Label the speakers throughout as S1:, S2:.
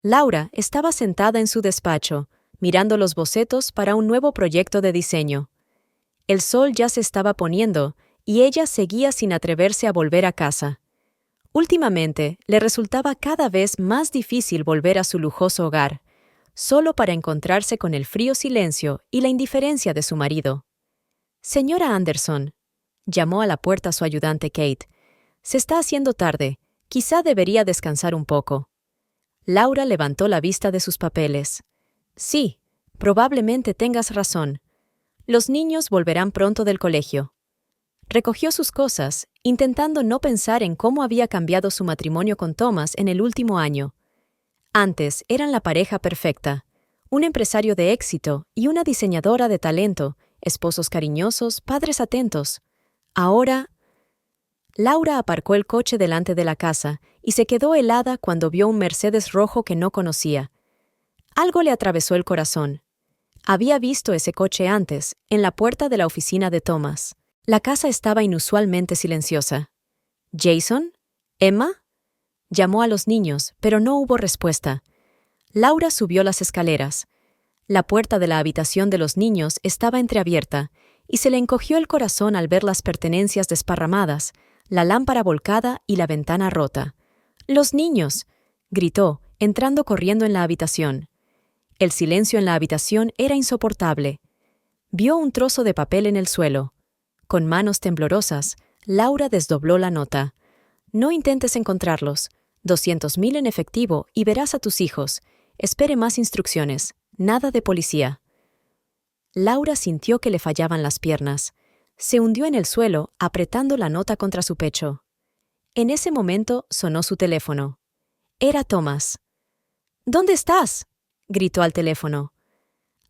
S1: Laura estaba sentada en su despacho, mirando los bocetos para un nuevo proyecto de diseño. El sol ya se estaba poniendo, y ella seguía sin atreverse a volver a casa. Últimamente, le resultaba cada vez más difícil volver a su lujoso hogar, solo para encontrarse con el frío silencio y la indiferencia de su marido. «Señora Anderson», llamó a la puerta su ayudante Kate, «se está haciendo tarde, quizá debería descansar un poco». Laura levantó la vista de sus papeles. «Sí, probablemente tengas razón. Los niños volverán pronto del colegio». Recogió sus cosas, intentando no pensar en cómo había cambiado su matrimonio con Thomas en el último año. Antes eran la pareja perfecta, un empresario de éxito y una diseñadora de talento, esposos cariñosos, padres atentos. Ahora, Laura aparcó el coche delante de la casa y se quedó helada cuando vio un Mercedes rojo que no conocía. Algo le atravesó el corazón. Había visto ese coche antes, en la puerta de la oficina de Thomas. La casa estaba inusualmente silenciosa. «¿Jason? ¿Emma?» Llamó a los niños, pero no hubo respuesta. Laura subió las escaleras. La puerta de la habitación de los niños estaba entreabierta, y se le encogió el corazón al ver las pertenencias desparramadas, la lámpara volcada y la ventana rota. «¡Los niños!», gritó, entrando corriendo en la habitación. El silencio en la habitación era insoportable. Vio un trozo de papel en el suelo. Con manos temblorosas, Laura desdobló la nota. «No intentes encontrarlos. 200,000 en efectivo y verás a tus hijos. Espere más instrucciones. Nada de policía». Laura sintió que le fallaban las piernas. Se hundió en el suelo, apretando la nota contra su pecho. En ese momento sonó su teléfono. Era Thomas. «¿Dónde estás?», gritó al teléfono.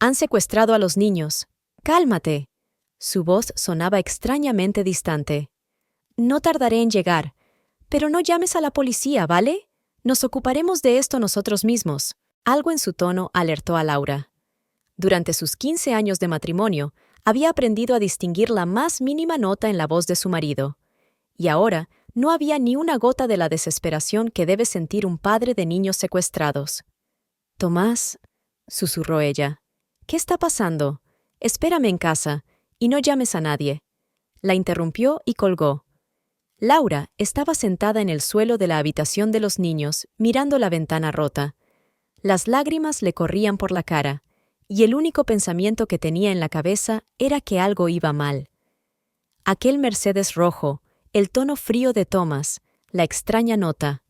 S1: «Han secuestrado a los niños. Cálmate». Su voz sonaba extrañamente distante. «No tardaré en llegar. Pero no llames a la policía, ¿vale? Nos ocuparemos de esto nosotros mismos». Algo en su tono alertó a Laura. Durante sus 15 años de matrimonio, había aprendido a distinguir la más mínima nota en la voz de su marido. Y ahora no había ni una gota de la desesperación que debe sentir un padre de niños secuestrados. «Tomás», susurró ella, «¿qué está pasando? Espérame en casa. Y no llames a nadie». La interrumpió y colgó. Laura estaba sentada en el suelo de la habitación de los niños, mirando la ventana rota. Las lágrimas le corrían por la cara, y el único pensamiento que tenía en la cabeza era que algo iba mal. Aquel Mercedes rojo, el tono frío de Thomas, la extraña nota.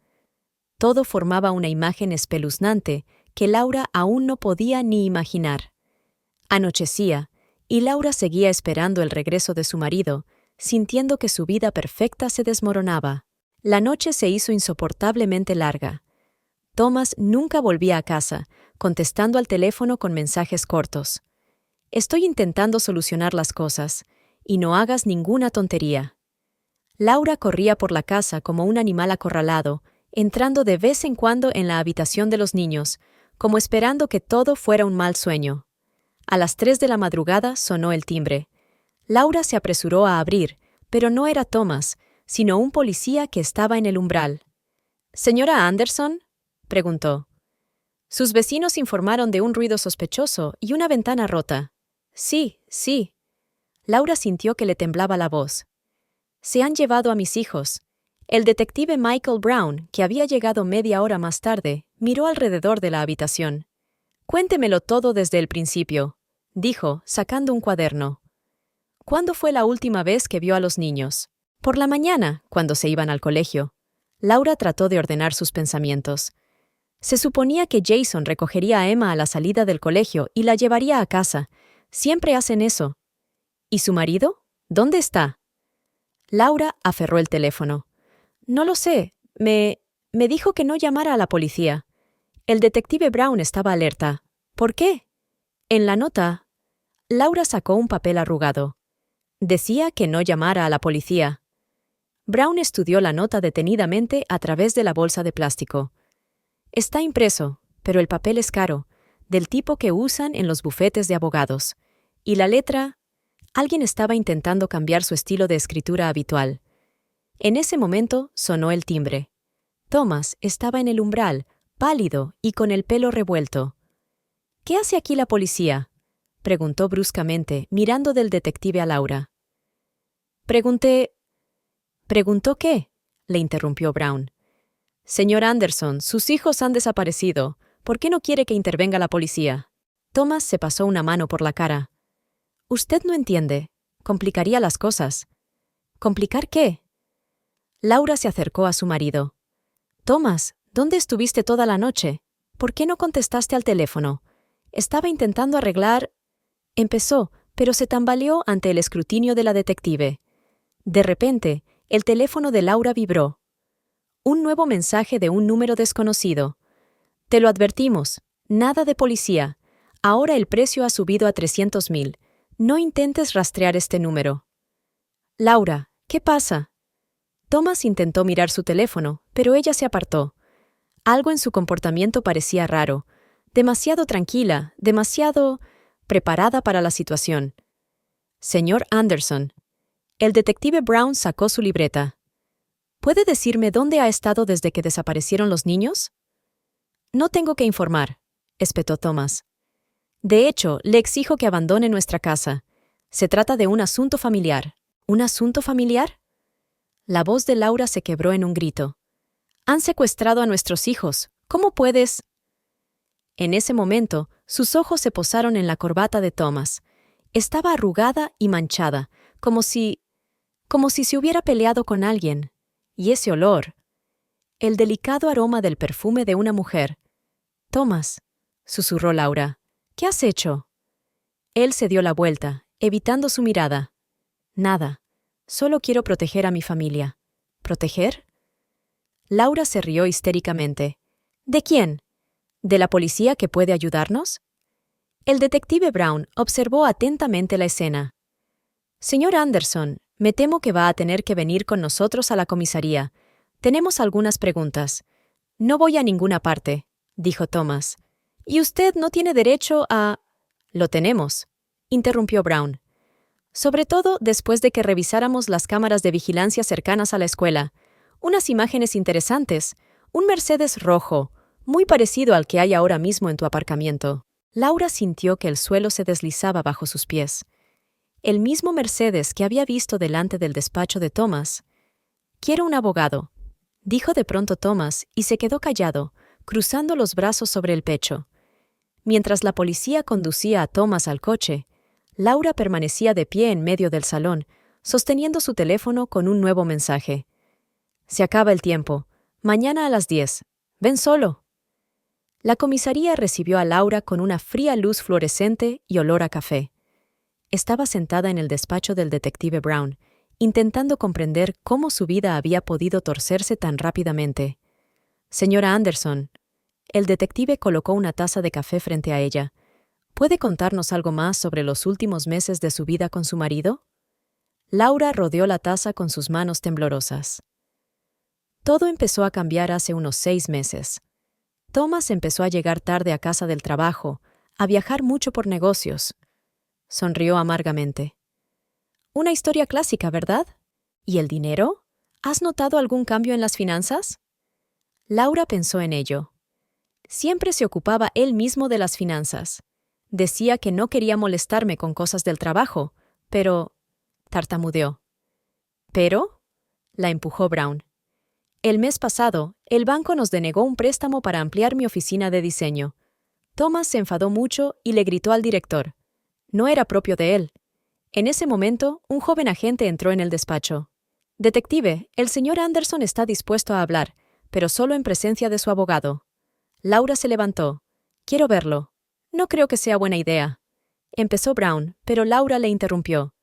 S1: Todo formaba una imagen espeluznante que Laura aún no podía ni imaginar. Anochecía, y Laura seguía esperando el regreso de su marido, sintiendo que su vida perfecta se desmoronaba. La noche se hizo insoportablemente larga. Thomas nunca volvía a casa, contestando al teléfono con mensajes cortos. «Estoy intentando solucionar las cosas, y no hagas ninguna tontería». Laura corría por la casa como un animal acorralado, entrando de vez en cuando en la habitación de los niños, como esperando que todo fuera un mal sueño. A las 3 de la madrugada sonó el timbre. Laura se apresuró a abrir, pero no era Thomas, sino un policía que estaba en el umbral. «¿Señora Anderson?», preguntó. Sus vecinos informaron de un ruido sospechoso y una ventana rota. «Sí, sí». Laura sintió que le temblaba la voz. «Se han llevado a mis hijos». El detective Michael Brown, que había llegado media hora más tarde, miró alrededor de la habitación. «Cuéntemelo todo desde el principio», dijo, sacando un cuaderno. «¿Cuándo fue la última vez que vio a los niños?» «Por la mañana, cuando se iban al colegio». Laura trató de ordenar sus pensamientos. Se suponía que Jason recogería a Emma a la salida del colegio y la llevaría a casa. Siempre hacen eso. ¿Y su marido? ¿Dónde está? Laura aferró el teléfono. «No lo sé. Me dijo que no llamara a la policía». El detective Brown estaba alerta. «¿Por qué?» En la nota, Laura sacó un papel arrugado. Decía que no llamara a la policía. Brown estudió la nota detenidamente a través de la bolsa de plástico. «Está impreso, pero el papel es caro, del tipo que usan en los bufetes de abogados. Y la letra...». Alguien estaba intentando cambiar su estilo de escritura habitual. En ese momento sonó el timbre. Thomas estaba en el umbral, pálido y con el pelo revuelto. ¿Qué hace aquí la policía?, preguntó bruscamente, mirando del detective a Laura. ¿Preguntó qué?, le interrumpió Brown. Señor Anderson, sus hijos han desaparecido. ¿Por qué no quiere que intervenga la policía? Thomas se pasó una mano por la cara. Usted no entiende. Complicaría las cosas. ¿Complicar qué? Laura se acercó a su marido. Thomas, ¿dónde estuviste toda la noche? ¿Por qué no contestaste al teléfono? Estaba intentando arreglar... Empezó, pero se tambaleó ante el escrutinio de la detective. De repente, el teléfono de Laura vibró. Un nuevo mensaje de un número desconocido. Te lo advertimos, nada de policía. Ahora el precio ha subido a 300,000. No intentes rastrear este número. Laura, ¿qué pasa? Thomas intentó mirar su teléfono, pero ella se apartó. Algo en su comportamiento parecía raro. Demasiado tranquila, demasiado preparada para la situación. Señor Anderson. El detective Brown sacó su libreta. ¿Puede decirme dónde ha estado desde que desaparecieron los niños? No tengo que informar, espetó Thomas. De hecho, le exijo que abandone nuestra casa. Se trata de un asunto familiar. ¿Un asunto familiar? La voz de Laura se quebró en un grito. Han secuestrado a nuestros hijos. ¿Cómo puedes? En ese momento, sus ojos se posaron en la corbata de Thomas. Estaba arrugada y manchada, como si se hubiera peleado con alguien. Y ese olor. El delicado aroma del perfume de una mujer. Thomas, susurró Laura, ¿qué has hecho? Él se dio la vuelta, evitando su mirada. Nada. Solo quiero proteger a mi familia. ¿Proteger? Laura se rió histéricamente. ¿De quién? ¿De la policía que puede ayudarnos? El detective Brown observó atentamente la escena. Señor Anderson, me temo que va a tener que venir con nosotros a la comisaría. Tenemos algunas preguntas. No voy a ninguna parte, dijo Thomas. Y usted no tiene derecho a... Lo tenemos, interrumpió Brown. Sobre todo después de que revisáramos las cámaras de vigilancia cercanas a la escuela. Unas imágenes interesantes. Un Mercedes rojo, muy parecido al que hay ahora mismo en tu aparcamiento. Laura sintió que el suelo se deslizaba bajo sus pies. El mismo Mercedes que había visto delante del despacho de Thomas. Quiero un abogado, dijo de pronto Thomas y se quedó callado, cruzando los brazos sobre el pecho. Mientras la policía conducía a Thomas al coche, Laura permanecía de pie en medio del salón, sosteniendo su teléfono con un nuevo mensaje. Se acaba el tiempo. Mañana a las 10. Ven solo. La comisaría recibió a Laura con una fría luz fluorescente y olor a café. Estaba sentada en el despacho del detective Brown, intentando comprender cómo su vida había podido torcerse tan rápidamente. Señora Anderson. El detective colocó una taza de café frente a ella. ¿Puede contarnos algo más sobre los últimos meses de su vida con su marido? Laura rodeó la taza con sus manos temblorosas. Todo empezó a cambiar hace unos 6 meses. Thomas empezó a llegar tarde a casa del trabajo, a viajar mucho por negocios. Sonrió amargamente. Una historia clásica, ¿verdad? ¿Y el dinero? ¿Has notado algún cambio en las finanzas? Laura pensó en ello. Siempre se ocupaba él mismo de las finanzas. Decía que no quería molestarme con cosas del trabajo, pero... tartamudeó. ¿Pero? La empujó Brown. El mes pasado, el banco nos denegó un préstamo para ampliar mi oficina de diseño. Thomas se enfadó mucho y le gritó al director. No era propio de él. En ese momento, un joven agente entró en el despacho. Detective, el señor Anderson está dispuesto a hablar, pero solo en presencia de su abogado. Laura se levantó. Quiero verlo. No creo que sea buena idea. Empezó Brown, pero Laura le interrumpió.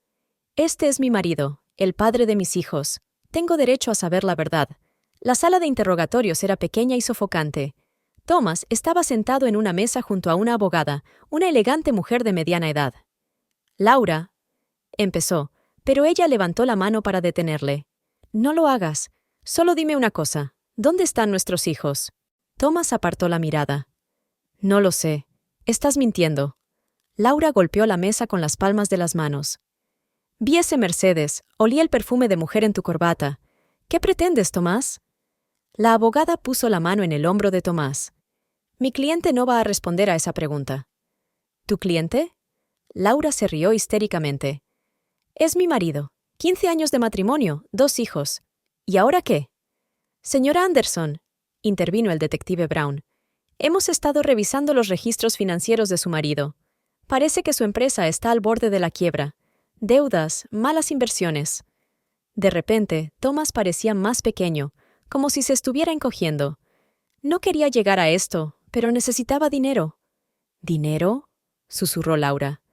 S1: Este es mi marido, el padre de mis hijos. Tengo derecho a saber la verdad. La sala de interrogatorios era pequeña y sofocante. Thomas estaba sentado en una mesa junto a una abogada, una elegante mujer de mediana edad. Laura, empezó, pero ella levantó la mano para detenerle. No lo hagas. Solo dime una cosa. ¿Dónde están nuestros hijos? Thomas apartó la mirada. No lo sé. Estás mintiendo. Laura golpeó la mesa con las palmas de las manos. Vi ese Mercedes, olí el perfume de mujer en tu corbata. ¿Qué pretendes, Tomás? La abogada puso la mano en el hombro de Tomás. Mi cliente no va a responder a esa pregunta. ¿Tu cliente? Laura se rió histéricamente. Es mi marido. 15 años de matrimonio, 2 hijos. ¿Y ahora qué? Señora Anderson, intervino el detective Brown, hemos estado revisando los registros financieros de su marido. Parece que su empresa está al borde de la quiebra. Deudas, malas inversiones. De repente, Thomas parecía más pequeño, como si se estuviera encogiendo. No quería llegar a esto, pero necesitaba dinero. ¿Dinero? Susurró Laura.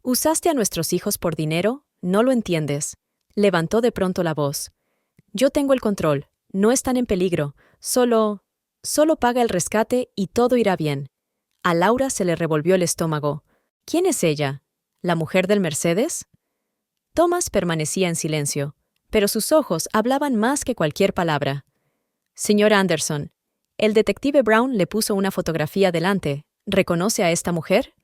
S1: ¿Usaste a nuestros hijos por dinero? No lo entiendes. Levantó de pronto la voz. Yo tengo el control. No están en peligro. Solo paga el rescate y todo irá bien. A Laura se le revolvió el estómago. ¿Quién es ella? ¿La mujer del Mercedes? Thomas permanecía en silencio, pero sus ojos hablaban más que cualquier palabra. Señora Anderson, el detective Brown le puso una fotografía delante. ¿Reconoce a esta mujer?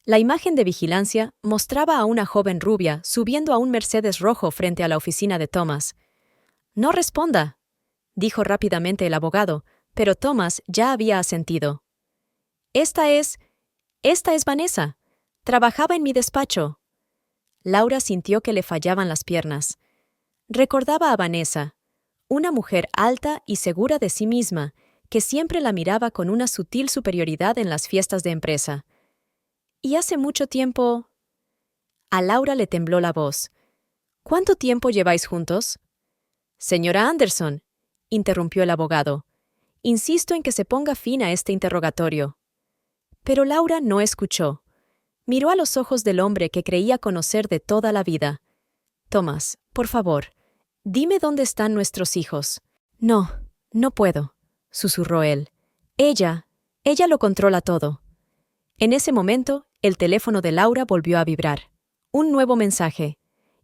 S1: La imagen de vigilancia mostraba a una joven rubia subiendo a un Mercedes rojo frente a la oficina de Thomas. No responda, dijo rápidamente el abogado, pero Thomas ya había asentido. Esta es Vanessa. Trabajaba en mi despacho. Laura sintió que le fallaban las piernas. Recordaba a Vanessa, una mujer alta y segura de sí misma, que siempre la miraba con una sutil superioridad en las fiestas de empresa. Y hace mucho tiempo... A Laura le tembló la voz. ¿Cuánto tiempo lleváis juntos? Señora Anderson, interrumpió el abogado, insisto en que se ponga fin a este interrogatorio. Pero Laura no escuchó. Miró a los ojos del hombre que creía conocer de toda la vida. Thomas, por favor, dime dónde están nuestros hijos. No, no puedo, susurró él. Ella lo controla todo. En ese momento, el teléfono de Laura volvió a vibrar. Un nuevo mensaje.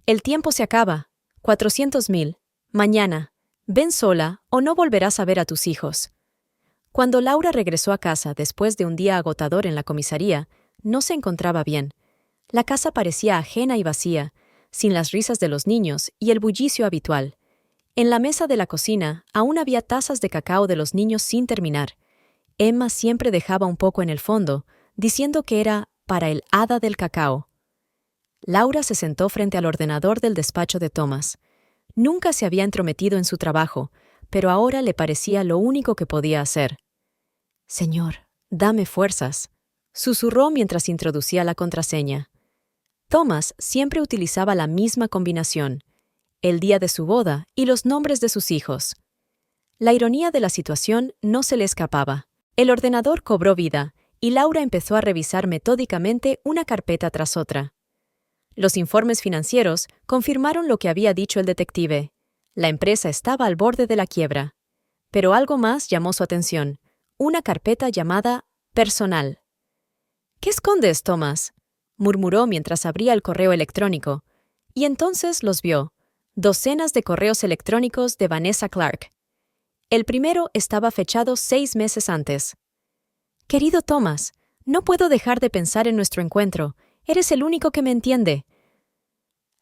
S1: El tiempo se acaba. 400.000. Mañana. Ven sola o no volverás a ver a tus hijos. Cuando Laura regresó a casa después de un día agotador en la comisaría, no se encontraba bien. La casa parecía ajena y vacía, sin las risas de los niños y el bullicio habitual. En la mesa de la cocina aún había tazas de cacao de los niños sin terminar. Emma siempre dejaba un poco en el fondo, diciendo que era para el hada del cacao. Laura se sentó frente al ordenador del despacho de Thomas. Nunca se había entrometido en su trabajo, pero ahora le parecía lo único que podía hacer. «Señor, dame fuerzas», susurró mientras introducía la contraseña. Thomas siempre utilizaba la misma combinación, el día de su boda y los nombres de sus hijos. La ironía de la situación no se le escapaba. El ordenador cobró vida y Laura empezó a revisar metódicamente una carpeta tras otra. Los informes financieros confirmaron lo que había dicho el detective. La empresa estaba al borde de la quiebra. Pero algo más llamó su atención. Una carpeta llamada Personal. «¿Qué escondes, Thomas?», murmuró mientras abría el correo electrónico. Y entonces los vio. Docenas de correos electrónicos de Vanessa Clark. El primero estaba fechado 6 meses antes. «Querido Thomas, no puedo dejar de pensar en nuestro encuentro. Eres el único que me entiende».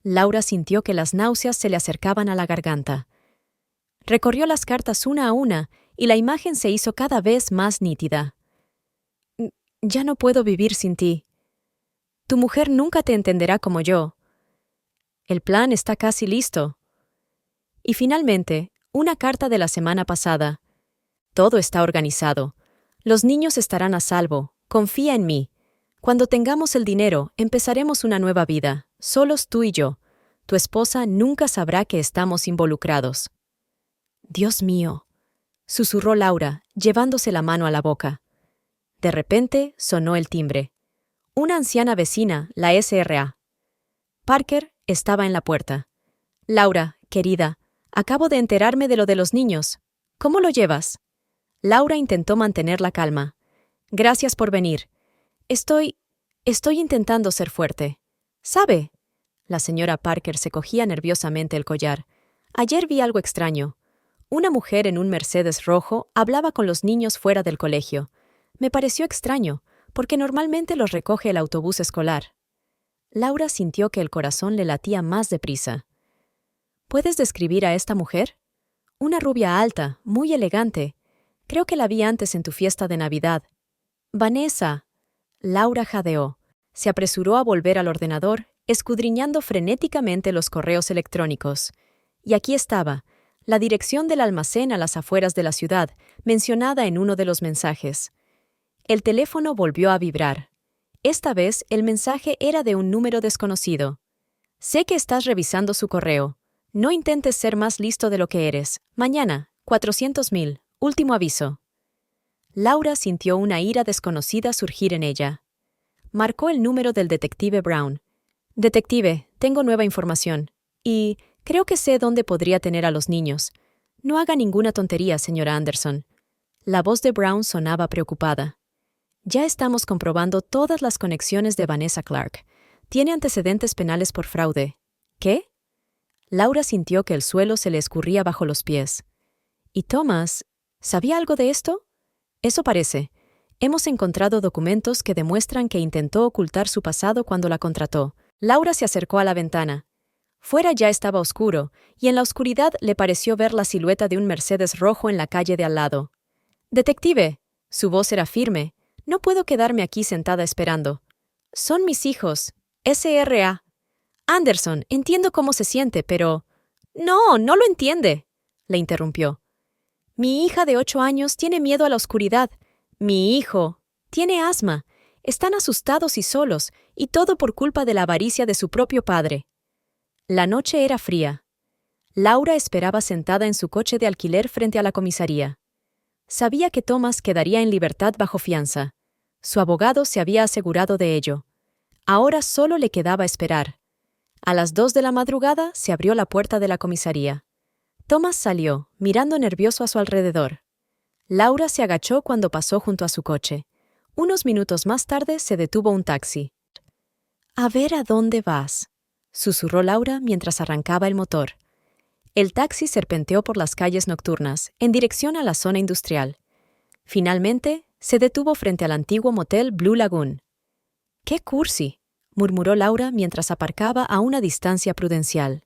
S1: Laura sintió que las náuseas se le acercaban a la garganta. Recorrió las cartas una a una y la imagen se hizo cada vez más nítida. «Ya no puedo vivir sin ti. Tu mujer nunca te entenderá como yo. El plan está casi listo». Y finalmente, una carta de la semana pasada. «Todo está organizado. Los niños estarán a salvo. Confía en mí. Cuando tengamos el dinero, empezaremos una nueva vida, solos tú y yo. Tu esposa nunca sabrá que estamos involucrados». «Dios mío», susurró Laura, llevándose la mano a la boca. De repente sonó el timbre. Una anciana vecina, la SRA. Parker estaba en la puerta. «Laura, querida, acabo de enterarme de lo de los niños. ¿Cómo lo llevas?» Laura intentó mantener la calma. «Gracias por venir. Estoy intentando ser fuerte. ¿Sabe?» La señora Parker se cogía nerviosamente el collar. «Ayer vi algo extraño. Una mujer en un Mercedes rojo hablaba con los niños fuera del colegio. Me pareció extraño, porque normalmente los recoge el autobús escolar». Laura sintió que el corazón le latía más deprisa. «¿Puedes describir a esta mujer?» «Una rubia alta, muy elegante. Creo que la vi antes en tu fiesta de Navidad. Vanessa. Laura jadeó. Se apresuró a volver al ordenador, escudriñando frenéticamente los correos electrónicos. Y aquí estaba, la dirección del almacén a las afueras de la ciudad, mencionada en uno de los mensajes. El teléfono volvió a vibrar. Esta vez el mensaje era de un número desconocido. Sé que estás revisando su correo. No intentes ser más listo de lo que eres. Mañana, 400.000. Último aviso. Laura sintió una ira desconocida surgir en ella. Marcó el número del detective Brown. Detective, tengo nueva información. Y creo que sé dónde podría tener a los niños. No haga ninguna tontería, señora Anderson. La voz de Brown sonaba preocupada. Ya estamos comprobando todas las conexiones de Vanessa Clark. Tiene antecedentes penales por fraude. ¿Qué? Laura sintió que el suelo se le escurría bajo los pies. ¿Y Thomas? ¿Sabía algo de esto? Eso parece. Hemos encontrado documentos que demuestran que intentó ocultar su pasado cuando la contrató. Laura se acercó a la ventana. Fuera ya estaba oscuro, y en la oscuridad le pareció ver la silueta de un Mercedes rojo en la calle de al lado. «Detective», su voz era firme, «no puedo quedarme aquí sentada esperando. Son mis hijos. S.R.A. Anderson, entiendo cómo se siente, pero...» «No, no lo entiende», le interrumpió. «Mi hija de 8 años tiene miedo a la oscuridad. Mi hijo tiene asma. Están asustados y solos, y todo por culpa de la avaricia de su propio padre». La noche era fría. Laura esperaba sentada en su coche de alquiler frente a la comisaría. Sabía que Thomas quedaría en libertad bajo fianza. Su abogado se había asegurado de ello. Ahora solo le quedaba esperar. A las 2 de la madrugada se abrió la puerta de la comisaría. Thomas salió, mirando nervioso a su alrededor. Laura se agachó cuando pasó junto a su coche. Unos minutos más tarde se detuvo un taxi. «A ver a dónde vas», susurró Laura mientras arrancaba el motor. El taxi serpenteó por las calles nocturnas, en dirección a la zona industrial. Finalmente, se detuvo frente al antiguo motel Blue Lagoon. «¡Qué cursi!», murmuró Laura mientras aparcaba a una distancia prudencial.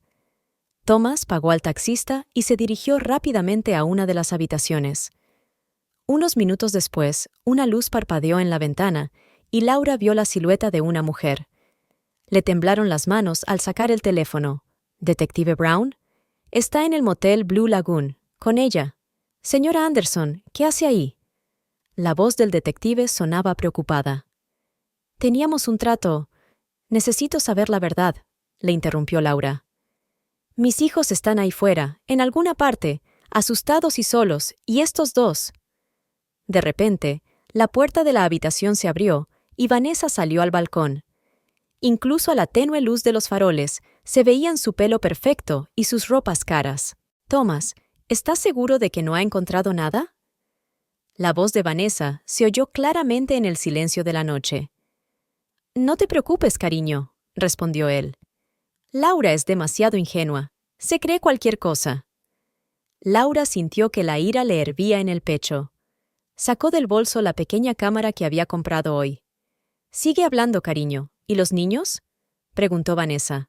S1: Thomas pagó al taxista y se dirigió rápidamente a una de las habitaciones. Unos minutos después, una luz parpadeó en la ventana y Laura vio la silueta de una mujer. Le temblaron las manos al sacar el teléfono. «¿Detective Brown?» «Está en el motel Blue Lagoon, con ella». «Señora Anderson, ¿qué hace ahí?» La voz del detective sonaba preocupada. «Teníamos un trato. Necesito saber la verdad», le interrumpió Laura. «Mis hijos están ahí fuera, en alguna parte, asustados y solos, y estos dos». De repente, la puerta de la habitación se abrió y Vanessa salió al balcón. Incluso a la tenue luz de los faroles, se veían su pelo perfecto y sus ropas caras. «Thomas, ¿estás seguro de que no ha encontrado nada?» La voz de Vanessa se oyó claramente en el silencio de la noche. «No te preocupes, cariño», respondió él. «Laura es demasiado ingenua. Se cree cualquier cosa». Laura sintió que la ira le hervía en el pecho. Sacó del bolso la pequeña cámara que había comprado hoy. «Sigue hablando, cariño. ¿Y los niños?», preguntó Vanessa.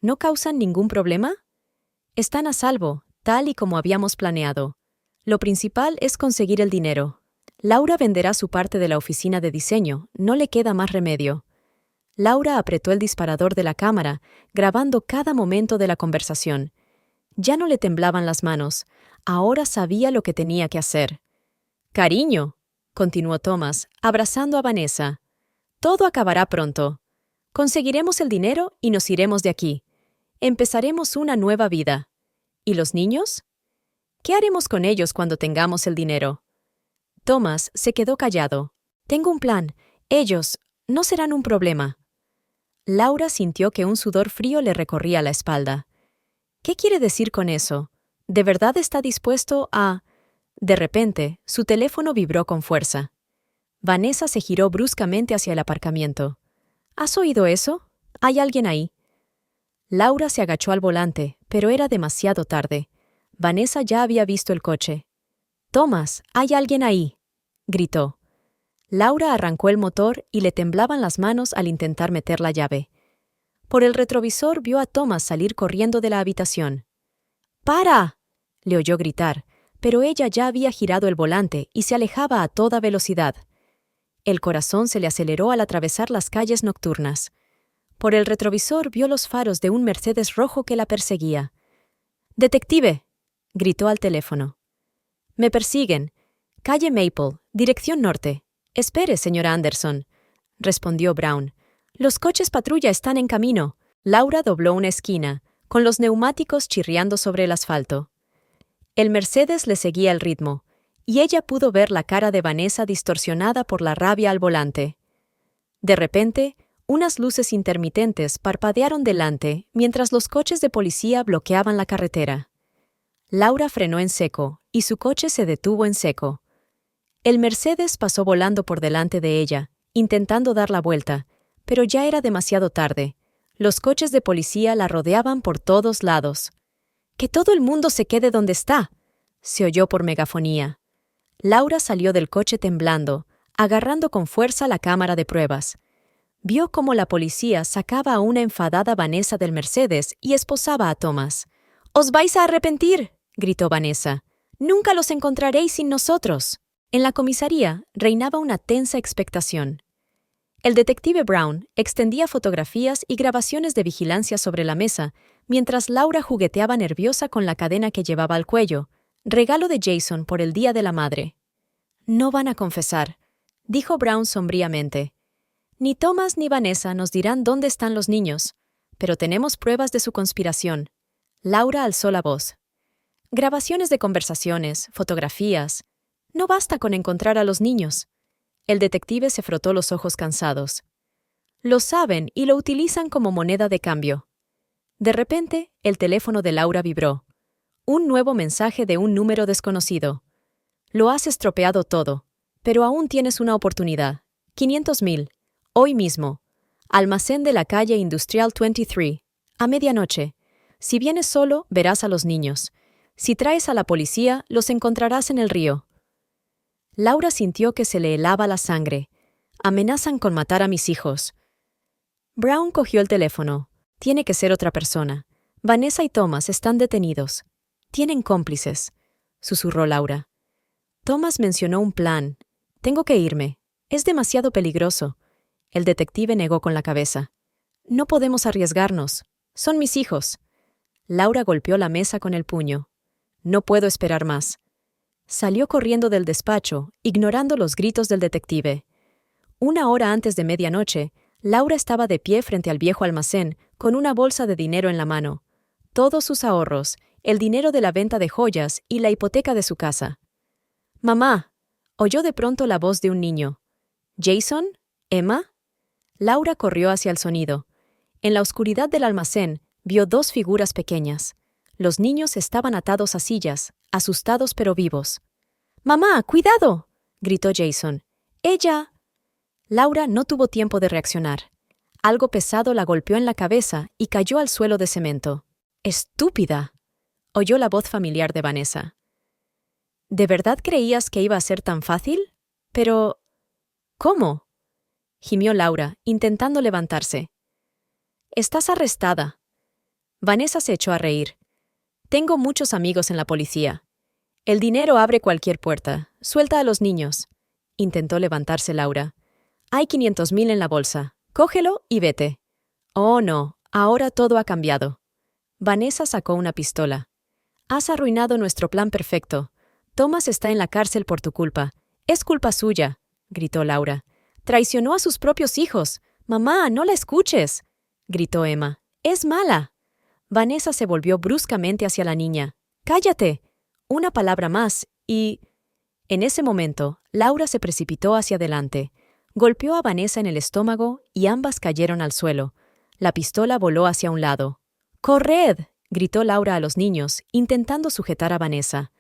S1: «¿No causan ningún problema?» «Están a salvo, tal y como habíamos planeado. Lo principal es conseguir el dinero. Laura venderá su parte de la oficina de diseño, no le queda más remedio». Laura apretó el disparador de la cámara, grabando cada momento de la conversación. Ya no le temblaban las manos, ahora sabía lo que tenía que hacer. «Cariño», continuó Thomas, abrazando a Vanessa, «todo acabará pronto. Conseguiremos el dinero y nos iremos de aquí. Empezaremos una nueva vida. ¿Y los niños? ¿Qué haremos con ellos cuando tengamos el dinero?» Thomas se quedó callado. «Tengo un plan. Ellos no serán un problema». Laura sintió que un sudor frío le recorría la espalda. «¿Qué quiere decir con eso? ¿De verdad está dispuesto a...?» De repente, su teléfono vibró con fuerza. Vanessa se giró bruscamente hacia el aparcamiento. «¿Has oído eso? ¿Hay alguien ahí?» Laura se agachó al volante, pero era demasiado tarde. Vanessa ya había visto el coche. «Thomas, hay alguien ahí», gritó. Laura arrancó el motor y le temblaban las manos al intentar meter la llave. Por el retrovisor vio a Thomas salir corriendo de la habitación. «¡Para!», le oyó gritar, pero ella ya había girado el volante y se alejaba a toda velocidad. El corazón se le aceleró al atravesar las calles nocturnas. Por el retrovisor vio los faros de un Mercedes rojo que la perseguía. «¡Detective!», gritó al teléfono. «Me persiguen. Calle Maple, dirección norte. Espere, señora Anderson», respondió Brown. «Los coches patrulla están en camino». Laura dobló una esquina, con los neumáticos chirriando sobre el asfalto. El Mercedes le seguía el ritmo, y ella pudo ver la cara de Vanessa distorsionada por la rabia al volante. De repente, unas luces intermitentes parpadearon delante mientras los coches de policía bloqueaban la carretera. Laura frenó en seco, y su coche se detuvo en seco. El Mercedes pasó volando por delante de ella, intentando dar la vuelta, pero ya era demasiado tarde. Los coches de policía la rodeaban por todos lados. «¡Que todo el mundo se quede donde está!», se oyó por megafonía. Laura salió del coche temblando, agarrando con fuerza la cámara de pruebas. Vio cómo la policía sacaba a una enfadada Vanessa del Mercedes y esposaba a Thomas. «¡Os vais a arrepentir!», gritó Vanessa. «¡Nunca los encontraréis sin nosotros!». En la comisaría reinaba una tensa expectación. El detective Brown extendía fotografías y grabaciones de vigilancia sobre la mesa, mientras Laura jugueteaba nerviosa con la cadena que llevaba al cuello, regalo de Jason por el Día de la Madre. «No van a confesar», dijo Brown sombríamente. «Ni Thomas ni Vanessa nos dirán dónde están los niños, pero tenemos pruebas de su conspiración». Laura alzó la voz. «Grabaciones de conversaciones, fotografías. No basta con encontrar a los niños». El detective se frotó los ojos cansados. «Lo saben y lo utilizan como moneda de cambio». De repente, el teléfono de Laura vibró. Un nuevo mensaje de un número desconocido. «Lo has estropeado todo, pero aún tienes una oportunidad. 500,000. Hoy mismo. Almacén de la calle Industrial 23. A medianoche. Si vienes solo, verás a los niños. Si traes a la policía, los encontrarás en el río». Laura sintió que se le helaba la sangre. «Amenazan con matar a mis hijos». Brown cogió el teléfono. «Tiene que ser otra persona. Vanessa y Thomas están detenidos. Tienen cómplices», susurró Laura. «Thomas mencionó un plan. Tengo que irme. Es demasiado peligroso». El detective negó con la cabeza. «No podemos arriesgarnos. Son mis hijos». Laura golpeó la mesa con el puño. «No puedo esperar más». Salió corriendo del despacho, ignorando los gritos del detective. Una hora antes de medianoche, Laura estaba de pie frente al viejo almacén, con una bolsa de dinero en la mano. Todos sus ahorros, el dinero de la venta de joyas y la hipoteca de su casa. «Mamá», oyó de pronto la voz de un niño. «¿Jason? ¿Emma?». Laura corrió hacia el sonido. En la oscuridad del almacén, vio dos figuras pequeñas. Los niños estaban atados a sillas, asustados pero vivos. «¡Mamá, cuidado!», gritó Jason. «Ella...». Laura no tuvo tiempo de reaccionar. Algo pesado la golpeó en la cabeza y cayó al suelo de cemento. «¡Estúpida!», oyó la voz familiar de Vanessa. «¿De verdad creías que iba a ser tan fácil? Pero... ¿cómo?», gimió Laura, intentando levantarse. «Estás arrestada». Vanessa se echó a reír. «Tengo muchos amigos en la policía. El dinero abre cualquier puerta. Suelta a los niños». Intentó levantarse Laura. «Hay 500,000 en la bolsa. Cógelo y vete». «Oh, no. Ahora todo ha cambiado». Vanessa sacó una pistola. «Has arruinado nuestro plan perfecto. Thomas está en la cárcel por tu culpa. Es culpa suya», gritó Laura. «Traicionó a sus propios hijos. Mamá, no la escuches», gritó Emma. «Es mala». Vanessa se volvió bruscamente hacia la niña. «¡Cállate! Una palabra más y...». En ese momento, Laura se precipitó hacia adelante. Golpeó a Vanessa en el estómago y ambas cayeron al suelo. La pistola voló hacia un lado. «¡Corred!», gritó Laura a los niños, intentando sujetar a Vanessa.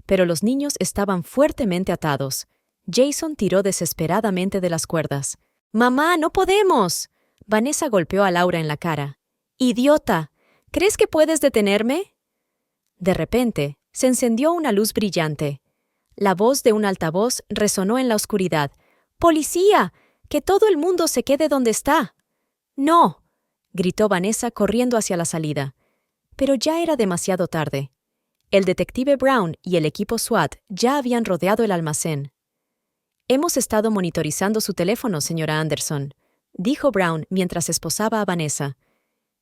S1: Pero los niños estaban fuertemente atados. Jason tiró desesperadamente de las cuerdas. «¡Mamá, no podemos!». Vanessa golpeó a Laura en la cara. «¡Idiota! ¿Crees que puedes detenerme?». De repente, se encendió una luz brillante. La voz de un altavoz resonó en la oscuridad. «¡Policía! ¡Que todo el mundo se quede donde está!». «No», gritó Vanessa corriendo hacia la salida. Pero ya era demasiado tarde. El detective Brown y el equipo SWAT ya habían rodeado el almacén. Hemos estado monitorizando su teléfono, señora Anderson, dijo Brown mientras esposaba a Vanessa.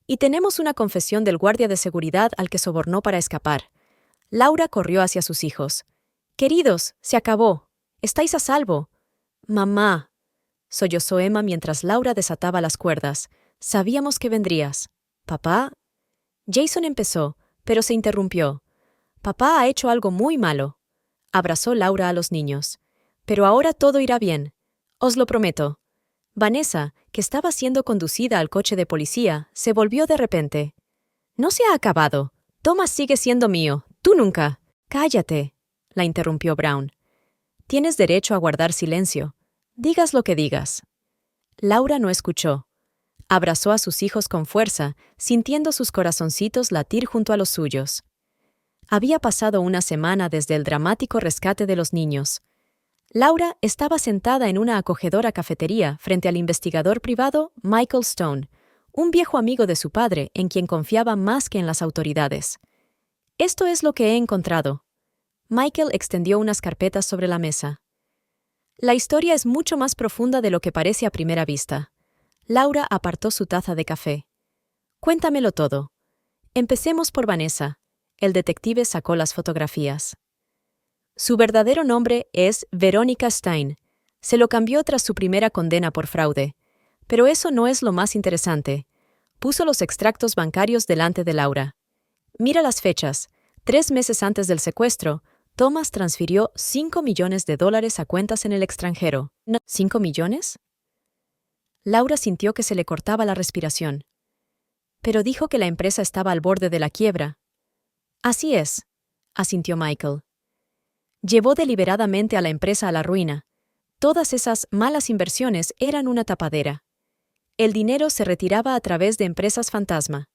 S1: Y tenemos una confesión del guardia de seguridad al que sobornó para escapar. Laura corrió hacia sus hijos. Queridos, se acabó. Estáis a salvo. Mamá, sollozó Emma mientras Laura desataba las cuerdas. Sabíamos que vendrías. ¿Papá? Jason empezó, pero se interrumpió. Papá ha hecho algo muy malo. Abrazó Laura a los niños. Pero ahora todo irá bien. Os lo prometo. Vanessa, que estaba siendo conducida al coche de policía, se volvió de repente. No se ha acabado. Thomas sigue siendo mío. Tú nunca. Cállate, la interrumpió Brown. Tienes derecho a guardar silencio. Digas lo que digas. Laura no escuchó. Abrazó a sus hijos con fuerza, sintiendo sus corazoncitos latir junto a los suyos. Había pasado una semana desde el dramático rescate de los niños. Laura estaba sentada en una acogedora cafetería frente al investigador privado Michael Stone, un viejo amigo de su padre en quien confiaba más que en las autoridades. Esto es lo que he encontrado. Michael extendió unas carpetas sobre la mesa. La historia es mucho más profunda de lo que parece a primera vista. Laura apartó su taza de café. Cuéntamelo todo. Empecemos por Vanessa. El detective sacó las fotografías. Su verdadero nombre es Veronica Stein. Se lo cambió tras su primera condena por fraude. Pero eso no es lo más interesante. Puso los extractos bancarios delante de Laura. Mira las fechas. 3 meses antes del secuestro, Thomas transfirió $5 millones a cuentas en el extranjero. ¿No? ¿5 millones? Laura sintió que se le cortaba la respiración. Pero dijo que la empresa estaba al borde de la quiebra. Así es, asintió Michael. Llevó deliberadamente a la empresa a la ruina. Todas esas malas inversiones eran una tapadera. El dinero se retiraba a través de empresas fantasma.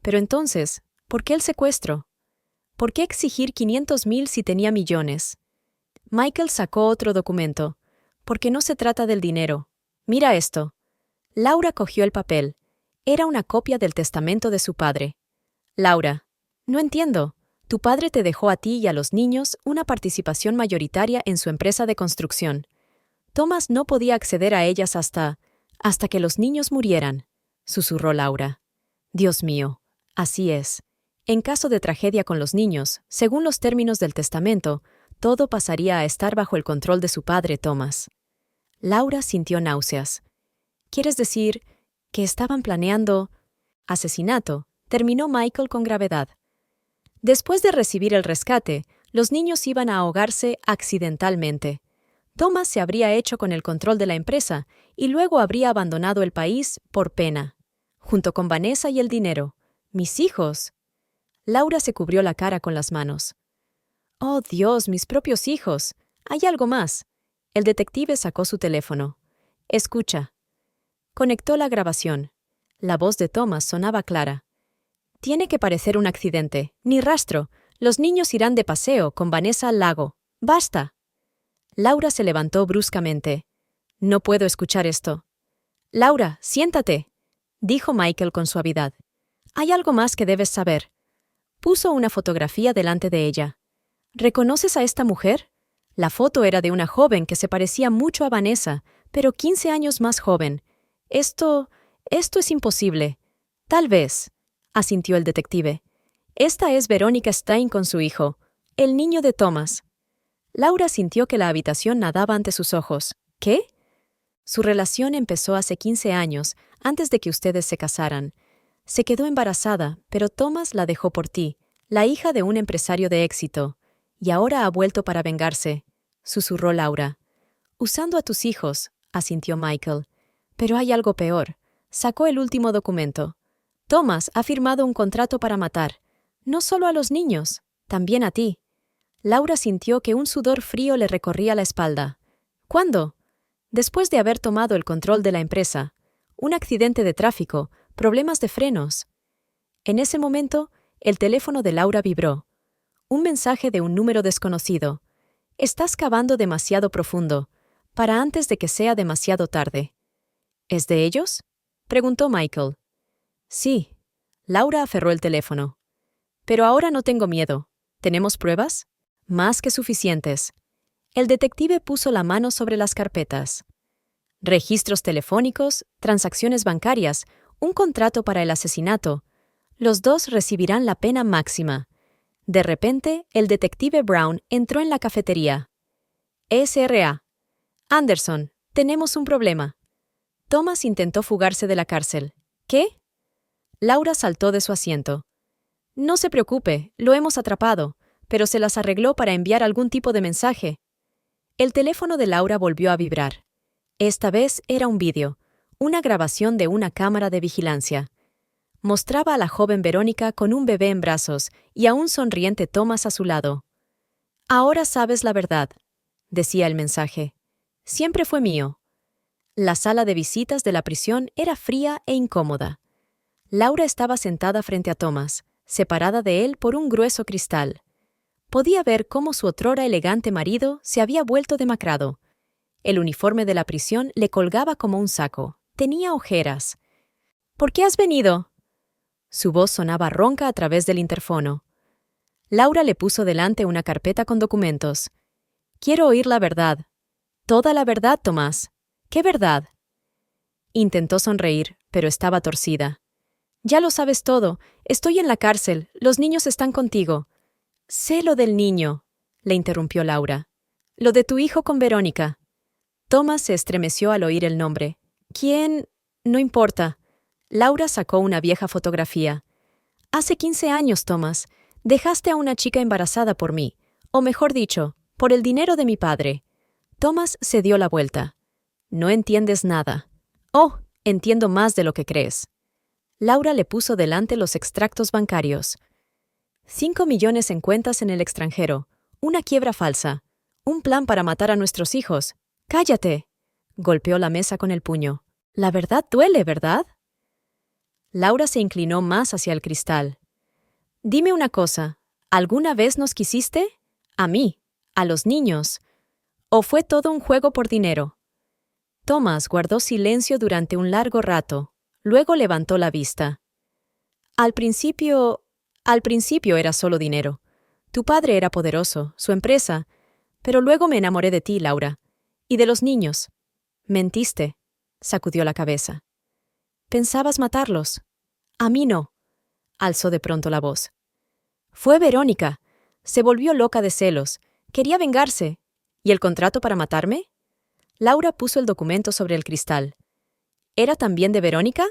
S1: Pero entonces, ¿por qué el secuestro? ¿Por qué exigir 500,000 si tenía millones? Michael sacó otro documento. Porque no se trata del dinero. Mira esto. Laura cogió el papel. Era una copia del testamento de su padre. Laura, no entiendo. Tu padre te dejó a ti y a los niños una participación mayoritaria en su empresa de construcción. Thomas no podía acceder a ellas hasta que los niños murieran, susurró Laura. Dios mío, así es. En caso de tragedia con los niños, según los términos del testamento, todo pasaría a estar bajo el control de su padre, Thomas. Laura sintió náuseas. ¿Quieres decir que estaban planeando asesinato? Terminó Michael con gravedad. Después de recibir el rescate, los niños iban a ahogarse accidentalmente. Thomas se habría hecho con el control de la empresa y luego habría abandonado el país por pena, junto con Vanessa y el dinero. ¿Mis hijos? Laura se cubrió la cara con las manos. Oh, Dios, mis propios hijos. Hay algo más. El detective sacó su teléfono. Escucha. Conectó la grabación. La voz de Thomas sonaba clara. Tiene que parecer un accidente. Ni rastro. Los niños irán de paseo con Vanessa al lago. ¡Basta! Laura se levantó bruscamente. No puedo escuchar esto. Laura, siéntate, dijo Michael con suavidad. Hay algo más que debes saber. Puso una fotografía delante de ella. ¿Reconoces a esta mujer? La foto era de una joven que se parecía mucho a Vanessa, pero 15 años más joven. Esto es imposible. Tal vez, asintió el detective. Esta es Veronica Stein con su hijo, el niño de Thomas. Laura sintió que la habitación nadaba ante sus ojos. ¿Qué? Su relación empezó hace 15 años, antes de que ustedes se casaran. Se quedó embarazada, pero Thomas la dejó por ti, la hija de un empresario de éxito. Y ahora ha vuelto para vengarse, susurró Laura. Usando a tus hijos, asintió Michael. Pero hay algo peor. Sacó el último documento. Thomas ha firmado un contrato para matar. No solo a los niños, también a ti. Laura sintió que un sudor frío le recorría la espalda. ¿Cuándo? Después de haber tomado el control de la empresa. Un accidente de tráfico, problemas de frenos. En ese momento, el teléfono de Laura vibró. Un mensaje de un número desconocido. Estás cavando demasiado profundo, para antes de que sea demasiado tarde. ¿Es de ellos? Preguntó Michael. Sí. Laura aferró el teléfono. Pero ahora no tengo miedo. ¿Tenemos pruebas? Más que suficientes. El detective puso la mano sobre las carpetas. Registros telefónicos, transacciones bancarias, un contrato para el asesinato. Los dos recibirán la pena máxima. De repente, el detective Brown entró en la cafetería. SRA. Anderson, tenemos un problema. Thomas intentó fugarse de la cárcel. ¿Qué? Laura saltó de su asiento. No se preocupe, lo hemos atrapado, pero se las arregló para enviar algún tipo de mensaje. El teléfono de Laura volvió a vibrar. Esta vez era un vídeo, una grabación de una cámara de vigilancia. Mostraba a la joven Verónica con un bebé en brazos y a un sonriente Thomas a su lado. Ahora sabes la verdad, decía el mensaje. Siempre fue mío. La sala de visitas de la prisión era fría e incómoda. Laura estaba sentada frente a Thomas, separada de él por un grueso cristal. Podía ver cómo su otrora elegante marido se había vuelto demacrado. El uniforme de la prisión le colgaba como un saco. Tenía ojeras. ¿Por qué has venido? Su voz sonaba ronca a través del interfono. Laura le puso delante una carpeta con documentos. Quiero oír la verdad. Toda la verdad, Tomás. ¿Qué verdad? Intentó sonreír, pero estaba torcida. Ya lo sabes todo. Estoy en la cárcel. Los niños están contigo. Sé lo del niño, le interrumpió Laura. Lo de tu hijo con Verónica. Thomas se estremeció al oír el nombre. ¿Quién? No importa. Laura sacó una vieja fotografía. Hace 15 años, Thomas, dejaste a una chica embarazada por mí, o mejor dicho, por el dinero de mi padre. Thomas se dio la vuelta. No entiendes nada. Oh, entiendo más de lo que crees. Laura le puso delante los extractos bancarios. 5 millones en cuentas en el extranjero, una quiebra falsa, un plan para matar a nuestros hijos. ¡Cállate! Golpeó la mesa con el puño. La verdad duele, ¿verdad? Laura se inclinó más hacia el cristal. Dime una cosa, ¿alguna vez nos quisiste? A mí, a los niños. ¿O fue todo un juego por dinero? Thomas guardó silencio durante un largo rato, luego levantó la vista. Al principio era solo dinero. Tu padre era poderoso, su empresa, pero luego me enamoré de ti, Laura, y de los niños. Mentiste, sacudió la cabeza. Pensabas matarlos. A mí no, alzó de pronto la voz. Fue Verónica. Se volvió loca de celos. Quería vengarse. ¿Y el contrato para matarme? Laura puso el documento sobre el cristal. ¿Era también de Verónica?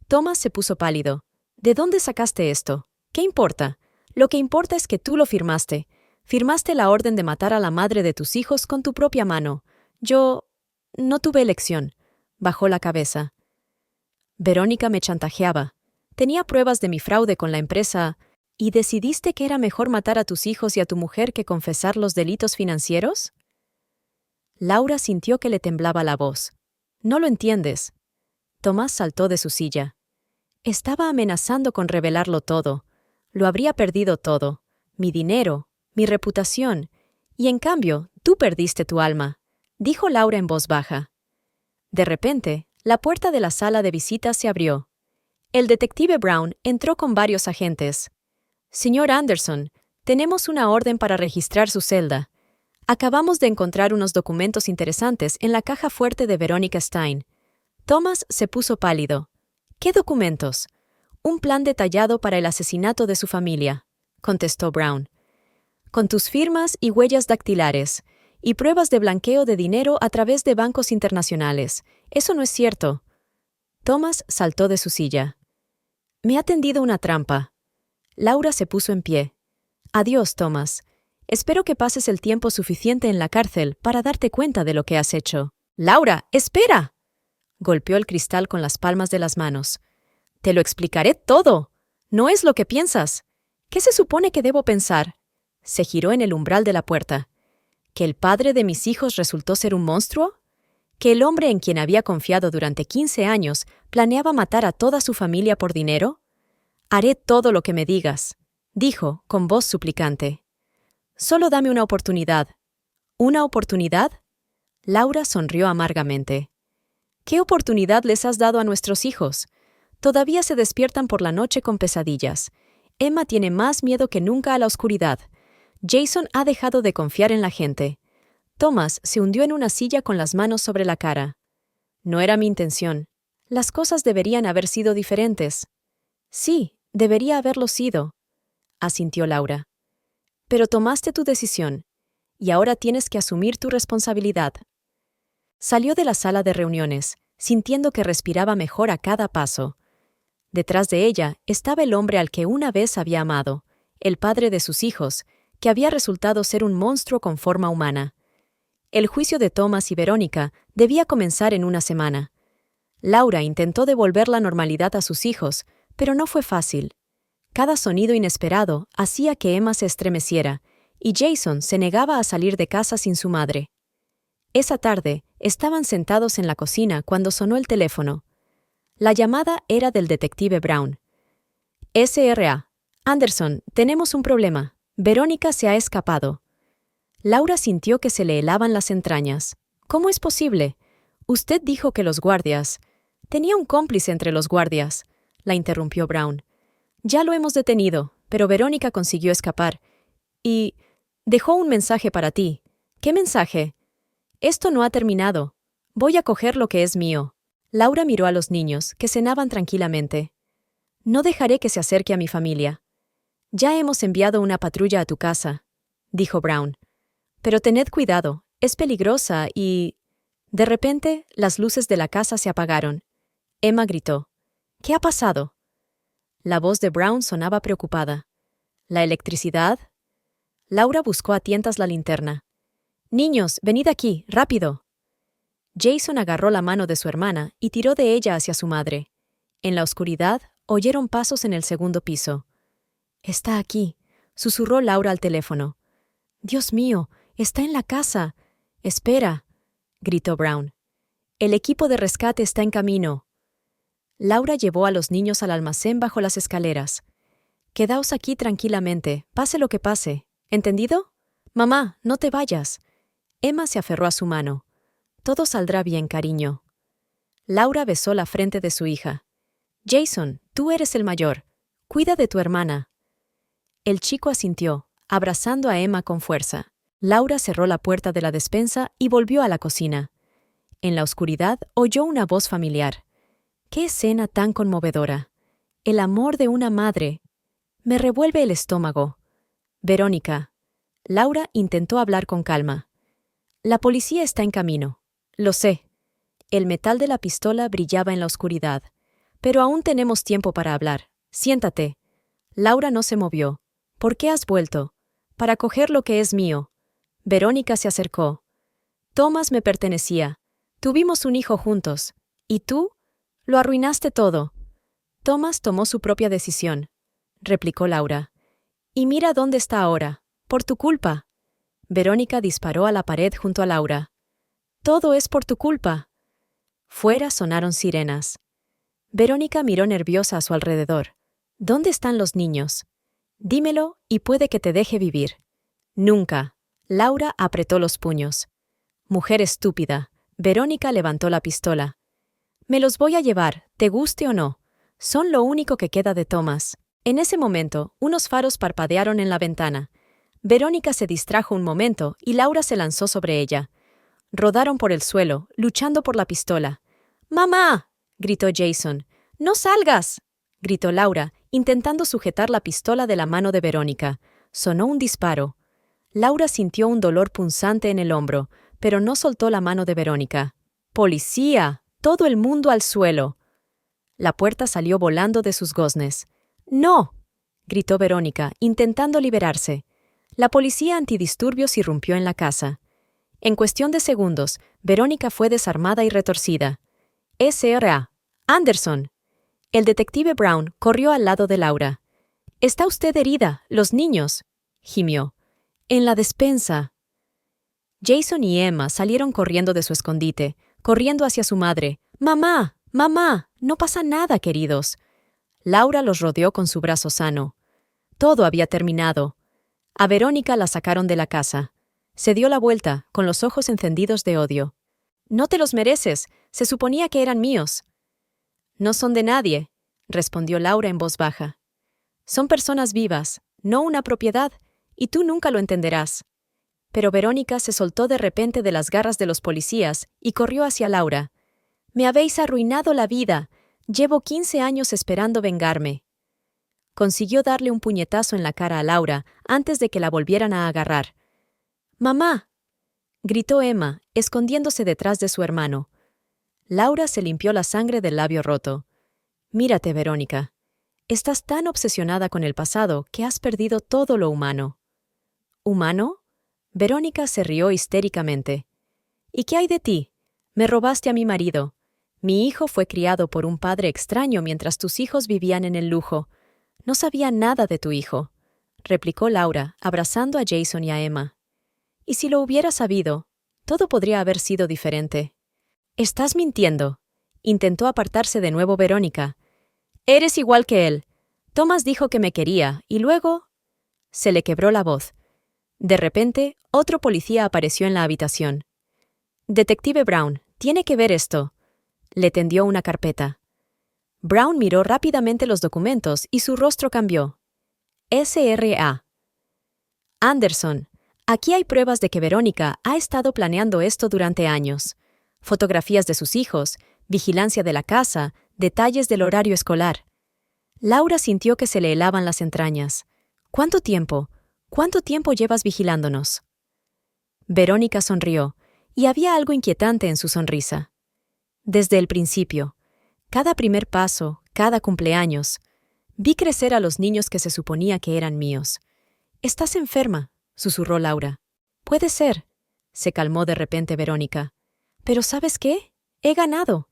S1: Thomas se puso pálido. ¿De dónde sacaste esto? ¿Qué importa? Lo que importa es que tú lo firmaste. Firmaste la orden de matar a la madre de tus hijos con tu propia mano. Yo no tuve elección. Bajó la cabeza. Verónica me chantajeaba. Tenía pruebas de mi fraude con la empresa. ¿Y decidiste que era mejor matar a tus hijos y a tu mujer que confesar los delitos financieros? Laura sintió que le temblaba la voz. No lo entiendes. Tomás saltó de su silla. Estaba amenazando con revelarlo todo. Lo habría perdido todo. Mi dinero, mi reputación. Y en cambio, tú perdiste tu alma, dijo Laura en voz baja. De repente, la puerta de la sala de visitas se abrió. El detective Brown entró con varios agentes. Señor Anderson, tenemos una orden para registrar su celda. Acabamos de encontrar unos documentos interesantes en la caja fuerte de Verónica Stein. Thomas se puso pálido. ¿Qué documentos? Un plan detallado para el asesinato de su familia, contestó Brown. Con tus firmas y huellas dactilares, y pruebas de blanqueo de dinero a través de bancos internacionales. Eso no es cierto. Thomas saltó de su silla. Me ha tendido una trampa. Laura se puso en pie. Adiós, Thomas. Espero que pases el tiempo suficiente en la cárcel para darte cuenta de lo que has hecho. ¡Laura, espera! Golpeó el cristal con las palmas de las manos. Te lo explicaré todo. No es lo que piensas. ¿Qué se supone que debo pensar? Se giró en el umbral de la puerta. ¿Que el padre de mis hijos resultó ser un monstruo? ¿Que el hombre en quien había confiado durante 15 años planeaba matar a toda su familia por dinero? Haré todo lo que me digas, dijo con voz suplicante. Solo dame una oportunidad. ¿Una oportunidad? Laura sonrió amargamente. ¿Qué oportunidad les has dado a nuestros hijos? Todavía se despiertan por la noche con pesadillas. Emma tiene más miedo que nunca a la oscuridad. Jason ha dejado de confiar en la gente. Thomas se hundió en una silla con las manos sobre la cara. No era mi intención. Las cosas deberían haber sido diferentes. Sí, debería haberlo sido, asintió Laura. Pero tomaste tu decisión, y ahora tienes que asumir tu responsabilidad. Salió de la sala de reuniones, sintiendo que respiraba mejor a cada paso. Detrás de ella estaba el hombre al que una vez había amado, el padre de sus hijos, que había resultado ser un monstruo con forma humana. El juicio de Thomas y Verónica debía comenzar en una semana. Laura intentó devolver la normalidad a sus hijos, pero no fue fácil. Cada sonido inesperado hacía que Emma se estremeciera, y Jason se negaba a salir de casa sin su madre. Esa tarde, estaban sentados en la cocina cuando sonó el teléfono. La llamada era del detective Brown. S.R.A. Anderson, tenemos un problema. Verónica se ha escapado. Laura sintió que se le helaban las entrañas. ¿Cómo es posible? Usted dijo que los guardias... Tenía un cómplice entre los guardias, la interrumpió Brown. Ya lo hemos detenido, pero Verónica consiguió escapar. Y... dejó un mensaje para ti. ¿Qué mensaje? Esto no ha terminado. Voy a coger lo que es mío. Laura miró a los niños, que cenaban tranquilamente. No dejaré que se acerque a mi familia. Ya hemos enviado una patrulla a tu casa, dijo Brown. Pero tened cuidado, es peligrosa y... De repente, las luces de la casa se apagaron. Emma gritó. ¿Qué ha pasado? La voz de Brown sonaba preocupada. ¿La electricidad? Laura buscó a tientas la linterna. Niños, venid aquí, rápido. Jason agarró la mano de su hermana y tiró de ella hacia su madre. En la oscuridad, oyeron pasos en el segundo piso. Está aquí, susurró Laura al teléfono. Dios mío, está en la casa. Espera, gritó Brown. El equipo de rescate está en camino. Laura llevó a los niños al almacén bajo las escaleras. Quedaos aquí tranquilamente, pase lo que pase. ¿Entendido? Mamá, no te vayas. Emma se aferró a su mano. Todo saldrá bien, cariño. Laura besó la frente de su hija. Jason, tú eres el mayor. Cuida de tu hermana. El chico asintió, abrazando a Emma con fuerza. Laura cerró la puerta de la despensa y volvió a la cocina. En la oscuridad oyó una voz familiar. ¡Qué escena tan conmovedora! El amor de una madre. Me revuelve el estómago. Verónica. Laura intentó hablar con calma. La policía está en camino. Lo sé. El metal de la pistola brillaba en la oscuridad. Pero aún tenemos tiempo para hablar. Siéntate. Laura no se movió. ¿Por qué has vuelto? Para coger lo que es mío. Verónica se acercó. Thomas me pertenecía. Tuvimos un hijo juntos. ¿Y tú? Lo arruinaste todo. Thomas tomó su propia decisión, replicó Laura. Y mira dónde está ahora. Por tu culpa. Verónica disparó a la pared junto a Laura. Todo es por tu culpa. Fuera sonaron sirenas. Verónica miró nerviosa a su alrededor. ¿Dónde están los niños? Dímelo y puede que te deje vivir. Nunca. Laura apretó los puños. Mujer estúpida. Verónica levantó la pistola. Me los voy a llevar, te guste o no. Son lo único que queda de Thomas. En ese momento, unos faros parpadearon en la ventana. Verónica se distrajo un momento y Laura se lanzó sobre ella. Rodaron por el suelo, luchando por la pistola. ¡Mamá!, gritó Jason. ¡No salgas!, gritó Laura, intentando sujetar la pistola de la mano de Verónica. Sonó un disparo. Laura sintió un dolor punzante en el hombro, pero no soltó la mano de Verónica. ¡Policía! Todo el mundo al suelo. La puerta salió volando de sus goznes. ¡No!, gritó Verónica, intentando liberarse. La policía antidisturbios irrumpió en la casa. En cuestión de segundos, Verónica fue desarmada y retorcida. S.R.A. Anderson. El detective Brown corrió al lado de Laura. «Está usted herida, los niños», gimió. «En la despensa». Jason y Emma salieron corriendo de su escondite, corriendo hacia su madre. «¡Mamá! ¡Mamá! No pasa nada, queridos». Laura los rodeó con su brazo sano. Todo había terminado. A Verónica la sacaron de la casa. Se dio la vuelta, con los ojos encendidos de odio. «No te los mereces. Se suponía que eran míos». «No son de nadie», respondió Laura en voz baja. «Son personas vivas, no una propiedad, y tú nunca lo entenderás». pero Verónica se soltó de repente de las garras de los policías y corrió hacia Laura. «Me habéis arruinado la vida. Llevo 15 años esperando vengarme». Consiguió darle un puñetazo en la cara a Laura antes de que la volvieran a agarrar. «¡Mamá!», gritó Emma, escondiéndose detrás de su hermano. Laura se limpió la sangre del labio roto. «Mírate, Verónica. Estás tan obsesionada con el pasado que has perdido todo lo humano». «¿Humano?». Verónica se rió histéricamente. «¿Y qué hay de ti? Me robaste a mi marido. Mi hijo fue criado por un padre extraño mientras tus hijos vivían en el lujo. No sabía nada de tu hijo», replicó Laura, abrazando a Jason y a Emma. «Y si lo hubiera sabido, todo podría haber sido diferente». «Estás mintiendo», intentó apartarse de nuevo Verónica. «Eres igual que él. Thomas dijo que me quería, y luego...». Se le quebró la voz. De repente, otro policía apareció en la habitación. «Detective Brown, tiene que ver esto». Le tendió una carpeta. Brown miró rápidamente los documentos y su rostro cambió. S.R.A. «Anderson, aquí hay pruebas de que Verónica ha estado planeando esto durante años. Fotografías de sus hijos, vigilancia de la casa, detalles del horario escolar». Laura sintió que se le helaban las entrañas. «¿Cuánto tiempo? ¿Cuánto tiempo llevas vigilándonos?». Verónica sonrió, y había algo inquietante en su sonrisa. «Desde el principio. Cada primer paso, cada cumpleaños. Vi crecer a los niños que se suponía que eran míos». «Estás enferma», susurró Laura. «Puede ser», se calmó de repente Verónica. «Pero ¿sabes qué? He ganado.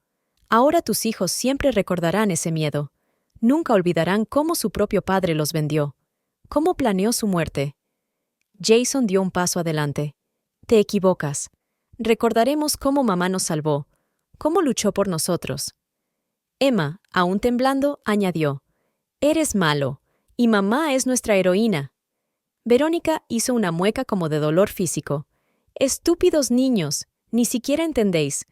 S1: Ahora tus hijos siempre recordarán ese miedo. Nunca olvidarán cómo su propio padre los vendió, cómo planeó su muerte». Jason dio un paso adelante. «Te equivocas. Recordaremos cómo mamá nos salvó, cómo luchó por nosotros». Emma, aún temblando, añadió: «Eres malo, y mamá es nuestra heroína». Verónica hizo una mueca como de dolor físico. «Estúpidos niños, ni siquiera entendéis».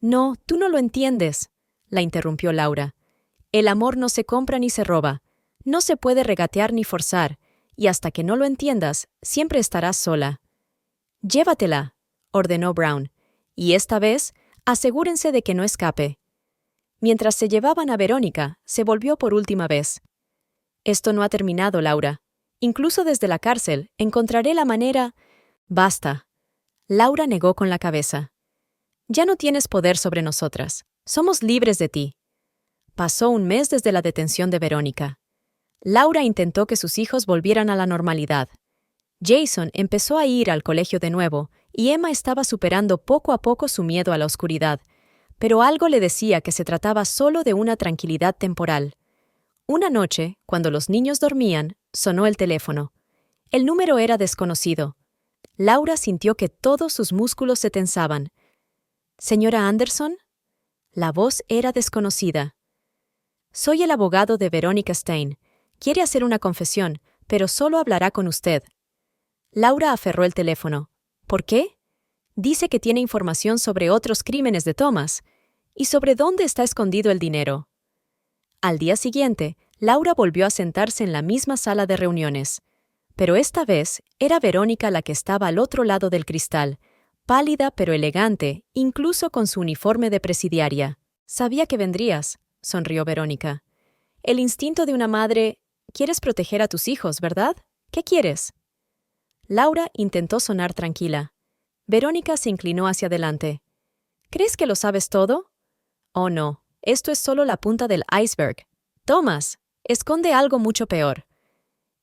S1: «No, tú no lo entiendes», la interrumpió Laura. «El amor no se compra ni se roba. No se puede regatear ni forzar, y hasta que no lo entiendas, siempre estarás sola». «Llévatela», ordenó Brown, «y esta vez, asegúrense de que no escape». Mientras se llevaban a Verónica, se volvió por última vez. «Esto no ha terminado, Laura. Incluso desde la cárcel, encontraré la manera...». «Basta». Laura negó con la cabeza. «Ya no tienes poder sobre nosotras. Somos libres de ti». Pasó un mes desde la detención de Verónica. Laura intentó que sus hijos volvieran a la normalidad. Jason empezó a ir al colegio de nuevo, y Emma estaba superando poco a poco su miedo a la oscuridad, pero algo le decía que se trataba solo de una tranquilidad temporal. Una noche, cuando los niños dormían, sonó el teléfono. El número era desconocido. Laura sintió que todos sus músculos se tensaban. «¿Señora Anderson?». La voz era desconocida. «Soy el abogado de Verónica Stein. Quiere hacer una confesión, pero solo hablará con usted». Laura aferró el teléfono. «¿Por qué?». «Dice que tiene información sobre otros crímenes de Thomas y sobre dónde está escondido el dinero». Al día siguiente, Laura volvió a sentarse en la misma sala de reuniones. Pero esta vez era Verónica la que estaba al otro lado del cristal, pálida pero elegante, incluso con su uniforme de presidiaria. «Sabía que vendrías», sonrió Verónica. «El instinto de una madre... Quieres proteger a tus hijos, ¿verdad? ¿Qué quieres?». Laura intentó sonar tranquila. Verónica se inclinó hacia adelante. «¿Crees que lo sabes todo?». «Oh, no. Esto es solo la punta del iceberg. Thomas, esconde algo mucho peor».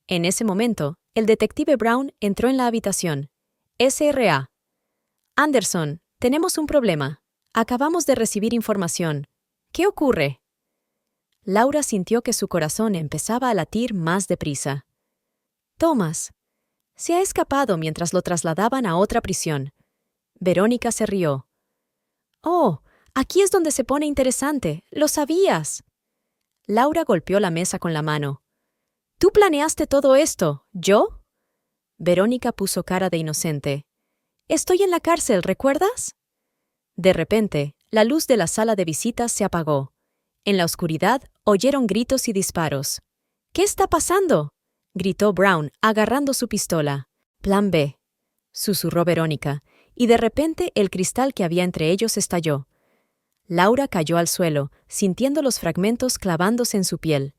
S1: En ese momento, el detective Brown entró en la habitación. S.R.A. «Anderson, tenemos un problema. Acabamos de recibir información. ¿Qué ocurre?». Laura sintió que su corazón empezaba a latir más deprisa. «Thomas. Se ha escapado mientras lo trasladaban a otra prisión». Verónica se rió. «Oh, aquí es donde se pone interesante. ¡Lo sabías!». Laura golpeó la mesa con la mano. «¿Tú planeaste todo esto? ¿Yo?». Verónica puso cara de inocente. «Estoy en la cárcel, ¿recuerdas?». De repente, la luz de la sala de visitas se apagó. En la oscuridad, oyeron gritos y disparos. «¿Qué está pasando?», gritó Brown, agarrando su pistola. «Plan B». susurró Verónica, y de repente el cristal que había entre ellos estalló. Laura cayó al suelo, sintiendo los fragmentos clavándose en su piel.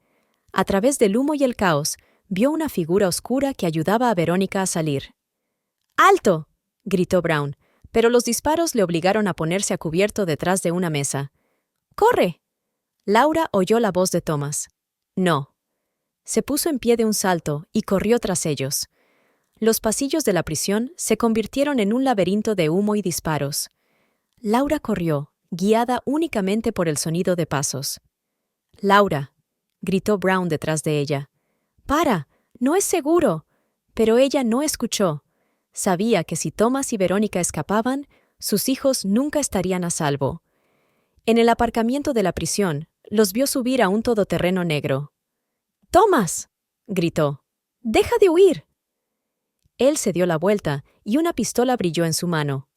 S1: A través del humo y el caos, vio una figura oscura que ayudaba a Verónica a salir. ¡Alto!, gritó Brown, pero los disparos le obligaron a ponerse a cubierto detrás de una mesa. ¡Corre! Laura oyó la voz de Thomas. No. Se puso en pie de un salto y corrió tras ellos. Los pasillos de la prisión se convirtieron en un laberinto de humo y disparos. Laura corrió, guiada únicamente por el sonido de pasos. «Laura», gritó Brown detrás de ella. «¡Para! ¡No es seguro!». Pero ella no escuchó. Sabía que si Thomas y Verónica escapaban, sus hijos nunca estarían a salvo. En el aparcamiento de la prisión, los vio subir a un todoterreno negro. «¡Thomas!», gritó. «¡Deja de huir!». Él se dio la vuelta y una pistola brilló en su mano.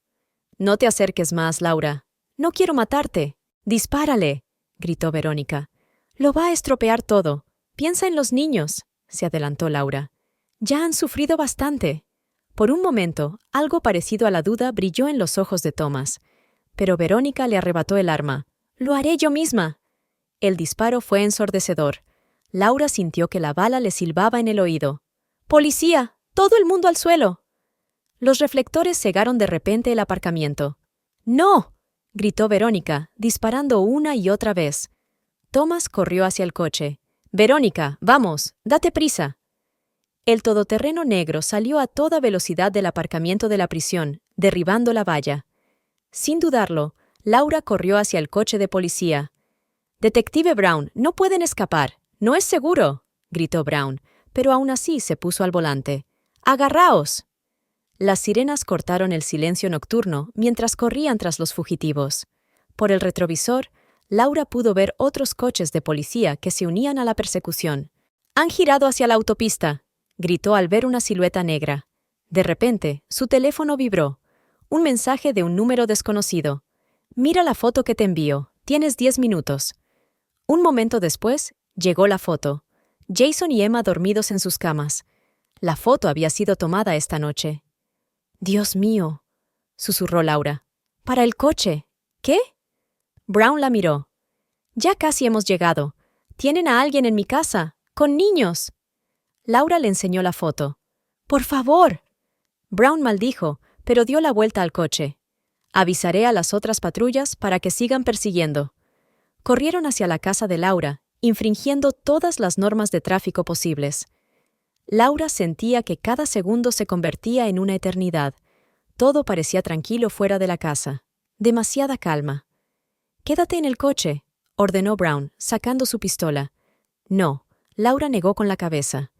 S1: «No te acerques más, Laura. No quiero matarte. Dispárale», gritó Verónica. «Lo va a estropear todo. Piensa en los niños», se adelantó Laura. «Ya han sufrido bastante». Por un momento, algo parecido a la duda brilló en los ojos de Thomas. Pero Verónica le arrebató el arma. «¡Lo haré yo misma!». El disparo fue ensordecedor. Laura sintió que la bala le silbaba en el oído. «¡Policía! ¡Todo el mundo al suelo!». Los reflectores cegaron de repente el aparcamiento. «¡No!», gritó Verónica, disparando una y otra vez. Thomas corrió hacia el coche. «Verónica, vamos, date prisa». El todoterreno negro salió a toda velocidad del aparcamiento de la prisión, derribando la valla. Sin dudarlo, Laura corrió hacia el coche de policía. «Detective Brown, no pueden escapar. No es seguro», gritó Brown, pero aún así se puso al volante. «¡Agarraos!». Las sirenas cortaron el silencio nocturno mientras corrían tras los fugitivos. Por el retrovisor, Laura pudo ver otros coches de policía que se unían a la persecución. «Han girado hacia la autopista», gritó al ver una silueta negra. De repente, su teléfono vibró. Un mensaje de un número desconocido. «Mira la foto que te envío. Tienes 10 minutos». Un momento después, llegó la foto. Jason y Emma dormidos en sus camas. La foto había sido tomada esta noche. «Dios mío», susurró Laura. «Para el coche. ¿Qué?». Brown la miró. «Ya casi hemos llegado. Tienen a alguien en mi casa, con niños». Laura le enseñó la foto. «¡Por favor!». Brown maldijo, pero dio la vuelta al coche. «Avisaré a las otras patrullas para que sigan persiguiendo». Corrieron hacia la casa de Laura, infringiendo todas las normas de tráfico posibles. Laura sentía que cada segundo se convertía en una eternidad. Todo parecía tranquilo fuera de la casa. Demasiada calma. «Quédate en el coche», ordenó Brown, sacando su pistola. «No», Laura negó con la cabeza.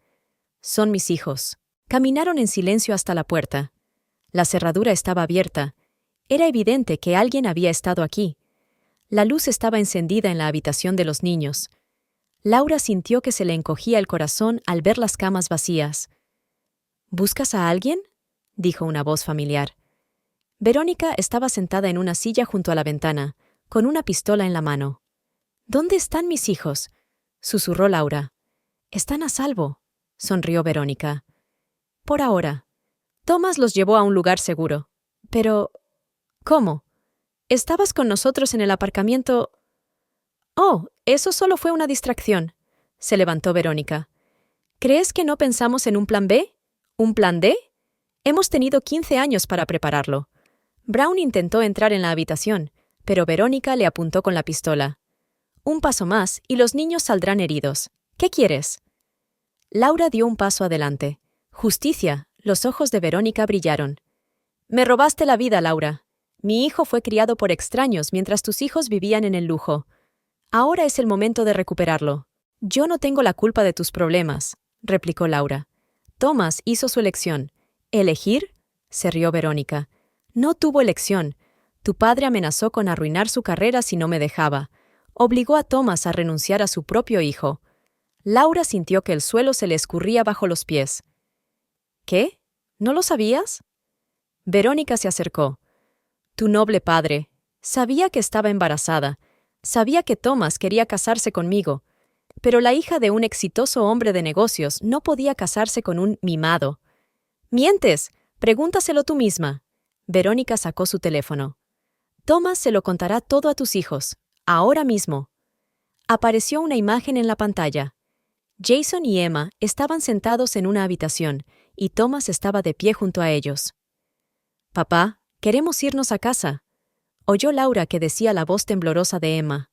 S1: «Son mis hijos». Caminaron en silencio hasta la puerta. La cerradura estaba abierta. Era evidente que alguien había estado aquí. La luz estaba encendida en la habitación de los niños. Laura sintió que se le encogía el corazón al ver las camas vacías. «¿Buscas a alguien?», dijo una voz familiar. Verónica estaba sentada en una silla junto a la ventana, con una pistola en la mano. «¿Dónde están mis hijos?», susurró Laura. «Están a salvo», sonrió Verónica. «Por ahora. Thomas los llevó a un lugar seguro. Pero... ¿cómo? ¿Estabas con nosotros en el aparcamiento...?» «Oh, eso solo fue una distracción», se levantó Verónica. «¿Crees que no pensamos en un plan B? ¿Un plan D? Hemos tenido 15 años para prepararlo». Brown intentó entrar en la habitación, pero Verónica le apuntó con la pistola. «Un paso más y los niños saldrán heridos. ¿Qué quieres?». Laura dio un paso adelante. «Justicia», los ojos de Verónica brillaron. «Me robaste la vida, Laura. Mi hijo fue criado por extraños mientras tus hijos vivían en el lujo. Ahora es el momento de recuperarlo». «Yo no tengo la culpa de tus problemas», replicó Laura. «Thomas hizo su elección». «¿Elegir?», se rió Verónica. «No tuvo elección. Tu padre amenazó con arruinar su carrera si no me dejaba. Obligó a Thomas a renunciar a su propio hijo». Laura sintió que el suelo se le escurría bajo los pies. «¿Qué? ¿No lo sabías?». Verónica se acercó. «Tu noble padre. Sabía que estaba embarazada. Sabía que Thomas quería casarse conmigo. Pero la hija de un exitoso hombre de negocios no podía casarse con un mimado». «¡Mientes! Pregúntaselo tú misma. Verónica sacó su teléfono. Thomas se lo contará todo a tus hijos, ahora mismo. Apareció una imagen en la pantalla. Jason y Emma estaban sentados en una habitación, y Thomas estaba de pie junto a ellos. «Papá, queremos irnos a casa», oyó Laura que decía la voz temblorosa de Emma.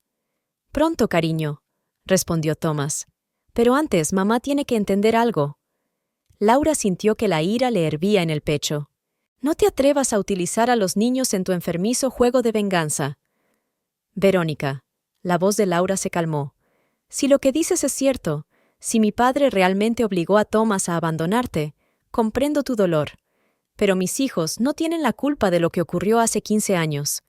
S1: «Pronto, cariño», respondió Thomas. «Pero antes, mamá tiene que entender algo». Laura sintió que la ira le hervía en el pecho. «No te atrevas a utilizar a los niños en tu enfermizo juego de venganza». «Verónica», la voz de Laura se calmó. «Si lo que dices es cierto, si mi padre realmente obligó a Thomas a abandonarte, comprendo tu dolor. Pero mis hijos no tienen la culpa de lo que ocurrió hace 15 años».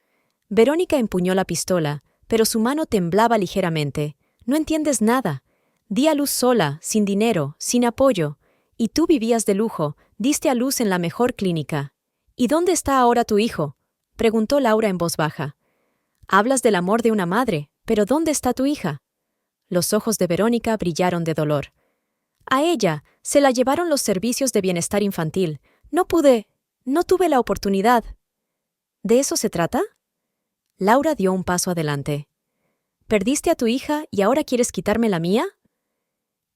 S1: Verónica empuñó la pistola, pero su mano temblaba ligeramente. «No entiendes nada. Di a luz sola, sin dinero, sin apoyo. Y tú vivías de lujo, diste a luz en la mejor clínica. ¿Y dónde está ahora tu hijo?», preguntó Laura en voz baja. «Hablas del amor de una madre, pero ¿dónde está tu hija?». Los ojos de Verónica brillaron de dolor. «A ella se la llevaron los servicios de bienestar infantil. No tuve la oportunidad». «¿De eso se trata?». Laura dio un paso adelante. «¿Perdiste a tu hija y ahora quieres quitarme la mía?».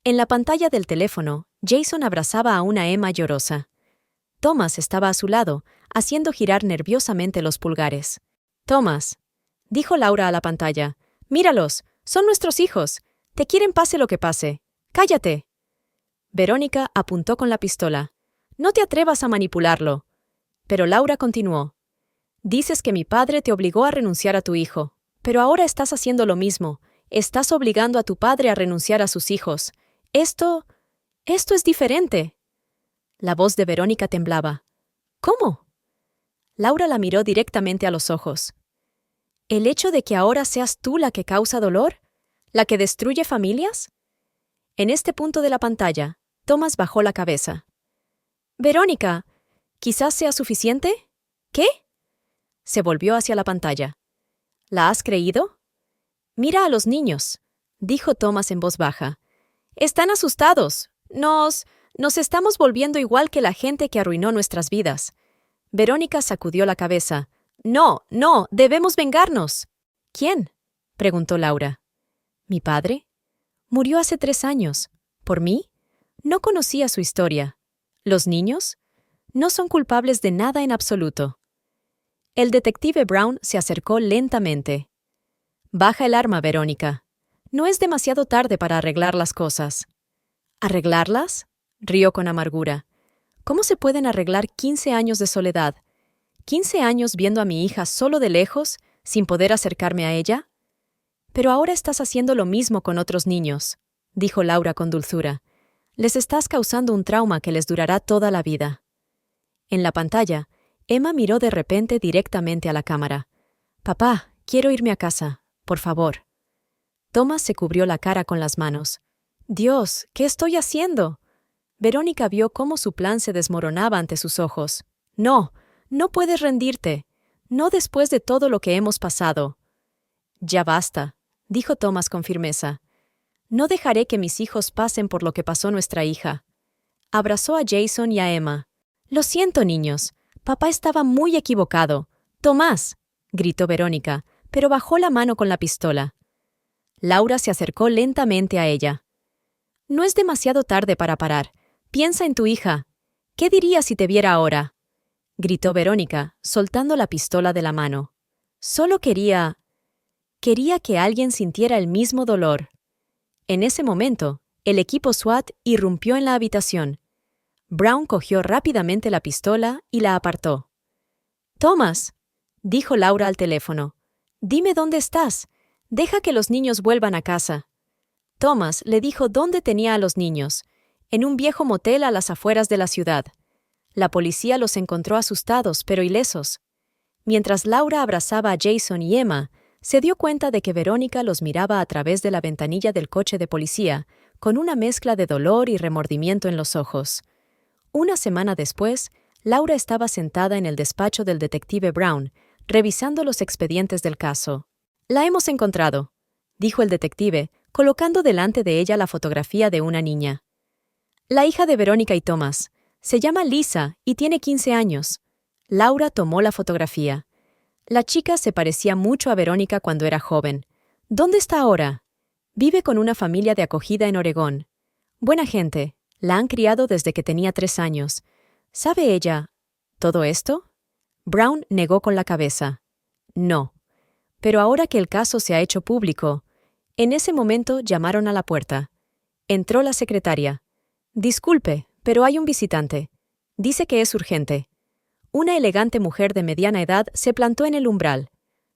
S1: En la pantalla del teléfono, Jason abrazaba a una Emma llorosa. Thomas estaba a su lado, haciendo girar nerviosamente los pulgares. «Thomas», dijo Laura a la pantalla, «míralos, son nuestros hijos. Te quieren pase lo que pase. Cállate». Verónica apuntó con la pistola. «No te atrevas a manipularlo». Pero Laura continuó. «Dices que mi padre te obligó a renunciar a tu hijo, pero ahora estás haciendo lo mismo. Estás obligando a tu padre a renunciar a sus hijos. Esto es diferente». La voz de Verónica temblaba. «¿Cómo?». Laura la miró directamente a los ojos. «¿El hecho de que ahora seas tú la que causa dolor? ¿La que destruye familias?». En este punto de la pantalla, Thomas bajó la cabeza. «Verónica, ¿quizás sea suficiente?». «¿Qué?». Se volvió hacia la pantalla. «¿La has creído?». «Mira a los niños», dijo Thomas en voz baja. «Están asustados. Nos estamos volviendo igual que la gente que arruinó nuestras vidas». Verónica sacudió la cabeza. «No, debemos vengarnos». «¿Quién?», preguntó Laura. «¿Mi padre? Murió hace 3 años. ¿Por mí? No conocía su historia. ¿Los niños? No son culpables de nada en absoluto». El detective Brown se acercó lentamente. «Baja el arma, Verónica. No es demasiado tarde para arreglar las cosas». «¿Arreglarlas?», rió con amargura. «¿Cómo se pueden arreglar 15 años de soledad? 15 años viendo a mi hija solo de lejos, sin poder acercarme a ella». «Pero ahora estás haciendo lo mismo con otros niños», dijo Laura con dulzura. «Les estás causando un trauma que les durará toda la vida». En la pantalla, Emma miró de repente directamente a la cámara. «Papá, quiero irme a casa, por favor». Thomas se cubrió la cara con las manos. «Dios, ¿qué estoy haciendo?». Verónica vio cómo su plan se desmoronaba ante sus ojos. «No puedes rendirte. No después de todo lo que hemos pasado». «Ya basta», dijo Thomas con firmeza. «No dejaré que mis hijos pasen por lo que pasó nuestra hija». Abrazó a Jason y a Emma. «Lo siento, niños. Papá estaba muy equivocado». «Tomás», gritó Verónica, pero bajó la mano con la pistola. Laura se acercó lentamente a ella. «No es demasiado tarde para parar. Piensa en tu hija. ¿Qué dirías si te viera ahora?», gritó Verónica, soltando la pistola de la mano. «Solo quería que alguien sintiera el mismo dolor». En ese momento, el equipo SWAT irrumpió en la habitación. Brown cogió rápidamente la pistola y la apartó. «Thomas», dijo Laura al teléfono, «dime dónde estás. Deja que los niños vuelvan a casa». Thomas le dijo dónde tenía a los niños, en un viejo motel a las afueras de la ciudad. La policía los encontró asustados pero ilesos. Mientras Laura abrazaba a Jason y Emma, se dio cuenta de que Verónica los miraba a través de la ventanilla del coche de policía, con una mezcla de dolor y remordimiento en los ojos. Una semana después, Laura estaba sentada en el despacho del detective Brown, revisando los expedientes del caso. «La hemos encontrado», dijo el detective, colocando delante de ella la fotografía de una niña. «La hija de Verónica y Thomas. Se llama Lisa y tiene 15 años. Laura tomó la fotografía. La chica se parecía mucho a Verónica cuando era joven. ¿Dónde está ahora? Vive con una familia de acogida en Oregón. Buena gente. La han criado desde que tenía 3 años. ¿Sabe ella todo esto? Brown negó con la cabeza. No. Pero ahora que el caso se ha hecho público, en ese momento llamaron a la puerta. Entró la secretaria. Disculpe, pero hay un visitante. Dice que es urgente. Una elegante mujer de mediana edad se plantó en el umbral.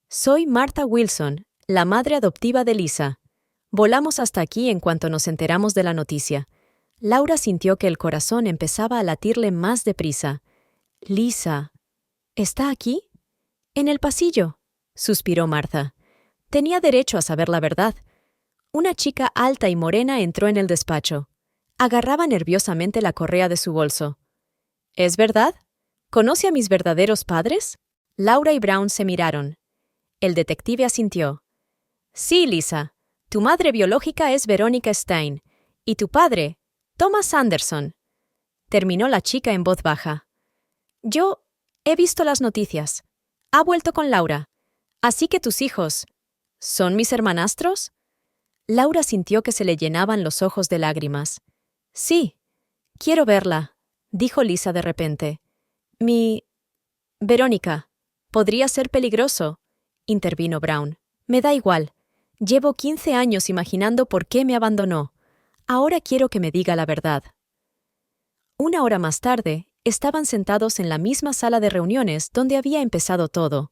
S1: Soy Martha Wilson, la madre adoptiva de Lisa. Volamos hasta aquí en cuanto nos enteramos de la noticia. Laura sintió que el corazón empezaba a latirle más deprisa. Lisa, ¿está aquí? En el pasillo, suspiró Martha. Tenía derecho a saber la verdad. Una chica alta y morena entró en el despacho. Agarraba nerviosamente la correa de su bolso. ¿Es verdad? ¿Conoce a mis verdaderos padres? Laura y Brown se miraron. El detective asintió. Sí, Lisa. Tu madre biológica es Verónica Stein, y tu padre, Thomas Anderson. Terminó la chica en voz baja. Yo he visto las noticias. Ha vuelto con Laura. Así que tus hijos, ¿son mis hermanastros? Laura sintió que se le llenaban los ojos de lágrimas. Sí, quiero verla, dijo Lisa de repente. Verónica, podría ser peligroso, intervino Brown. Me da igual. Llevo 15 años imaginando por qué me abandonó. Ahora quiero que me diga la verdad. Una hora más tarde, estaban sentados en la misma sala de reuniones donde había empezado todo.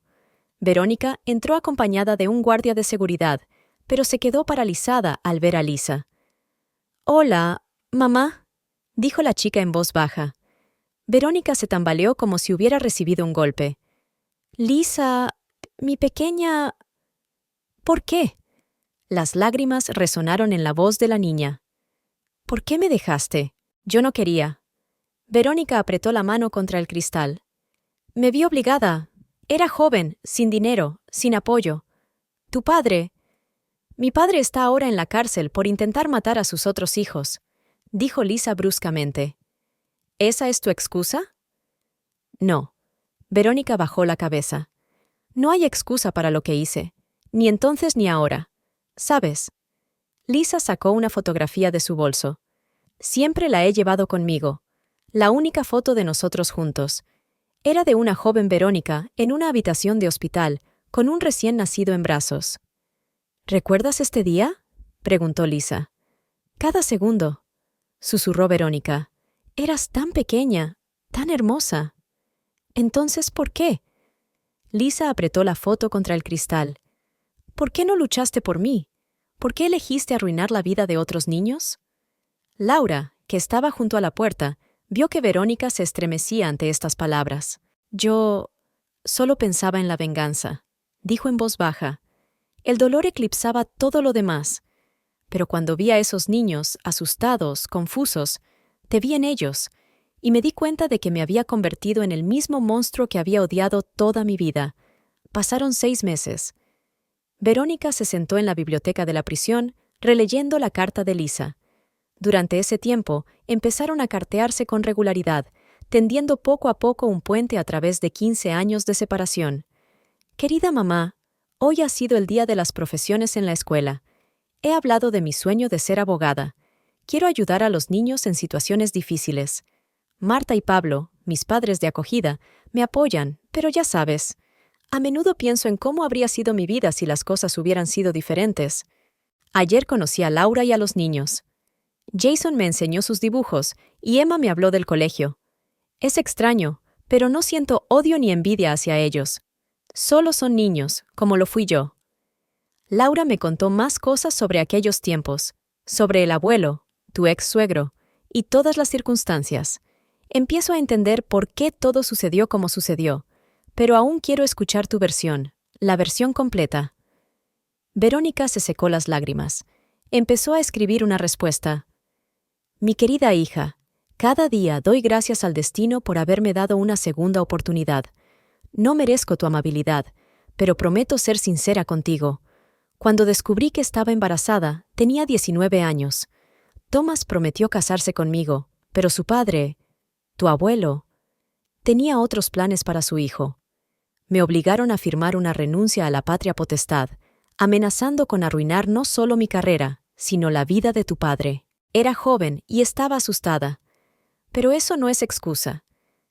S1: Verónica entró acompañada de un guardia de seguridad, pero se quedó paralizada al ver a Lisa. Hola, mamá, dijo la chica en voz baja. Verónica se tambaleó como si hubiera recibido un golpe. Lisa, mi pequeña... ¿Por qué? Las lágrimas resonaron en la voz de la niña. ¿Por qué me dejaste? Yo no quería. Verónica apretó la mano contra el cristal. Me vi obligada. Era joven, sin dinero, sin apoyo. Tu padre... Mi padre está ahora en la cárcel por intentar matar a sus otros hijos, dijo Lisa bruscamente. ¿Esa es tu excusa? No. Verónica bajó la cabeza. No hay excusa para lo que hice, ni entonces ni ahora. ¿Sabes? Lisa sacó una fotografía de su bolso. Siempre la he llevado conmigo. La única foto de nosotros juntos. Era de una joven Verónica en una habitación de hospital, con un recién nacido en brazos. ¿Recuerdas este día? Preguntó Lisa. Cada segundo, susurró Verónica. Eras tan pequeña, tan hermosa. Entonces, ¿por qué? Lisa apretó la foto contra el cristal. ¿Por qué no luchaste por mí? ¿Por qué elegiste arruinar la vida de otros niños? Laura, que estaba junto a la puerta, vio que Verónica se estremecía ante estas palabras. Yo solo pensaba en la venganza, dijo en voz baja. El dolor eclipsaba todo lo demás. Pero cuando vi a esos niños, asustados, confusos, te vi en ellos, y me di cuenta de que me había convertido en el mismo monstruo que había odiado toda mi vida. Pasaron 6 meses. Verónica se sentó en la biblioteca de la prisión, releyendo la carta de Lisa. Durante ese tiempo, empezaron a cartearse con regularidad, tendiendo poco a poco un puente a través de 15 años de separación. Querida mamá, hoy ha sido el día de las profesiones en la escuela. He hablado de mi sueño de ser abogada. Quiero ayudar a los niños en situaciones difíciles. Marta y Pablo, mis padres de acogida, me apoyan, pero ya sabes, a menudo pienso en cómo habría sido mi vida si las cosas hubieran sido diferentes. Ayer conocí a Laura y a los niños. Jason me enseñó sus dibujos y Emma me habló del colegio. Es extraño, pero no siento odio ni envidia hacia ellos. Solo son niños, como lo fui yo. Laura me contó más cosas sobre aquellos tiempos, sobre el abuelo, tu ex-suegro, y todas las circunstancias. Empiezo a entender por qué todo sucedió como sucedió, pero aún quiero escuchar tu versión, la versión completa. Verónica se secó las lágrimas. Empezó a escribir una respuesta. Mi querida hija, cada día doy gracias al destino por haberme dado una segunda oportunidad. No merezco tu amabilidad, pero prometo ser sincera contigo. Cuando descubrí que estaba embarazada, tenía 19 años. Thomas prometió casarse conmigo, pero su padre, Tu abuelo tenía otros planes para su hijo. Me obligaron a firmar una renuncia a la patria potestad, amenazando con arruinar no solo mi carrera, sino la vida de tu padre. Era joven y estaba asustada. Pero eso no es excusa.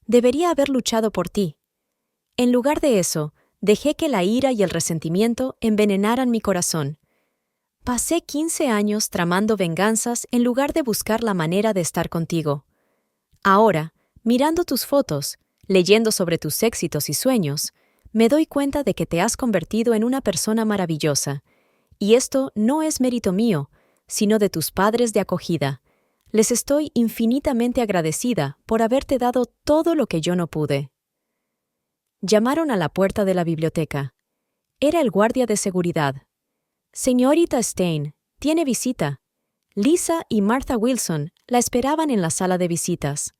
S1: Debería haber luchado por ti. En lugar de eso, dejé que la ira y el resentimiento envenenaran mi corazón. Pasé 15 años tramando venganzas en lugar de buscar la manera de estar contigo. Ahora, mirando tus fotos, leyendo sobre tus éxitos y sueños, me doy cuenta de que te has convertido en una persona maravillosa. Y esto no es mérito mío, sino de tus padres de acogida. Les estoy infinitamente agradecida por haberte dado todo lo que yo no pude. Llamaron a la puerta de la biblioteca. Era el guardia de seguridad. Señorita Stein, tiene visita. Lisa y Martha Wilson la esperaban en la sala de visitas.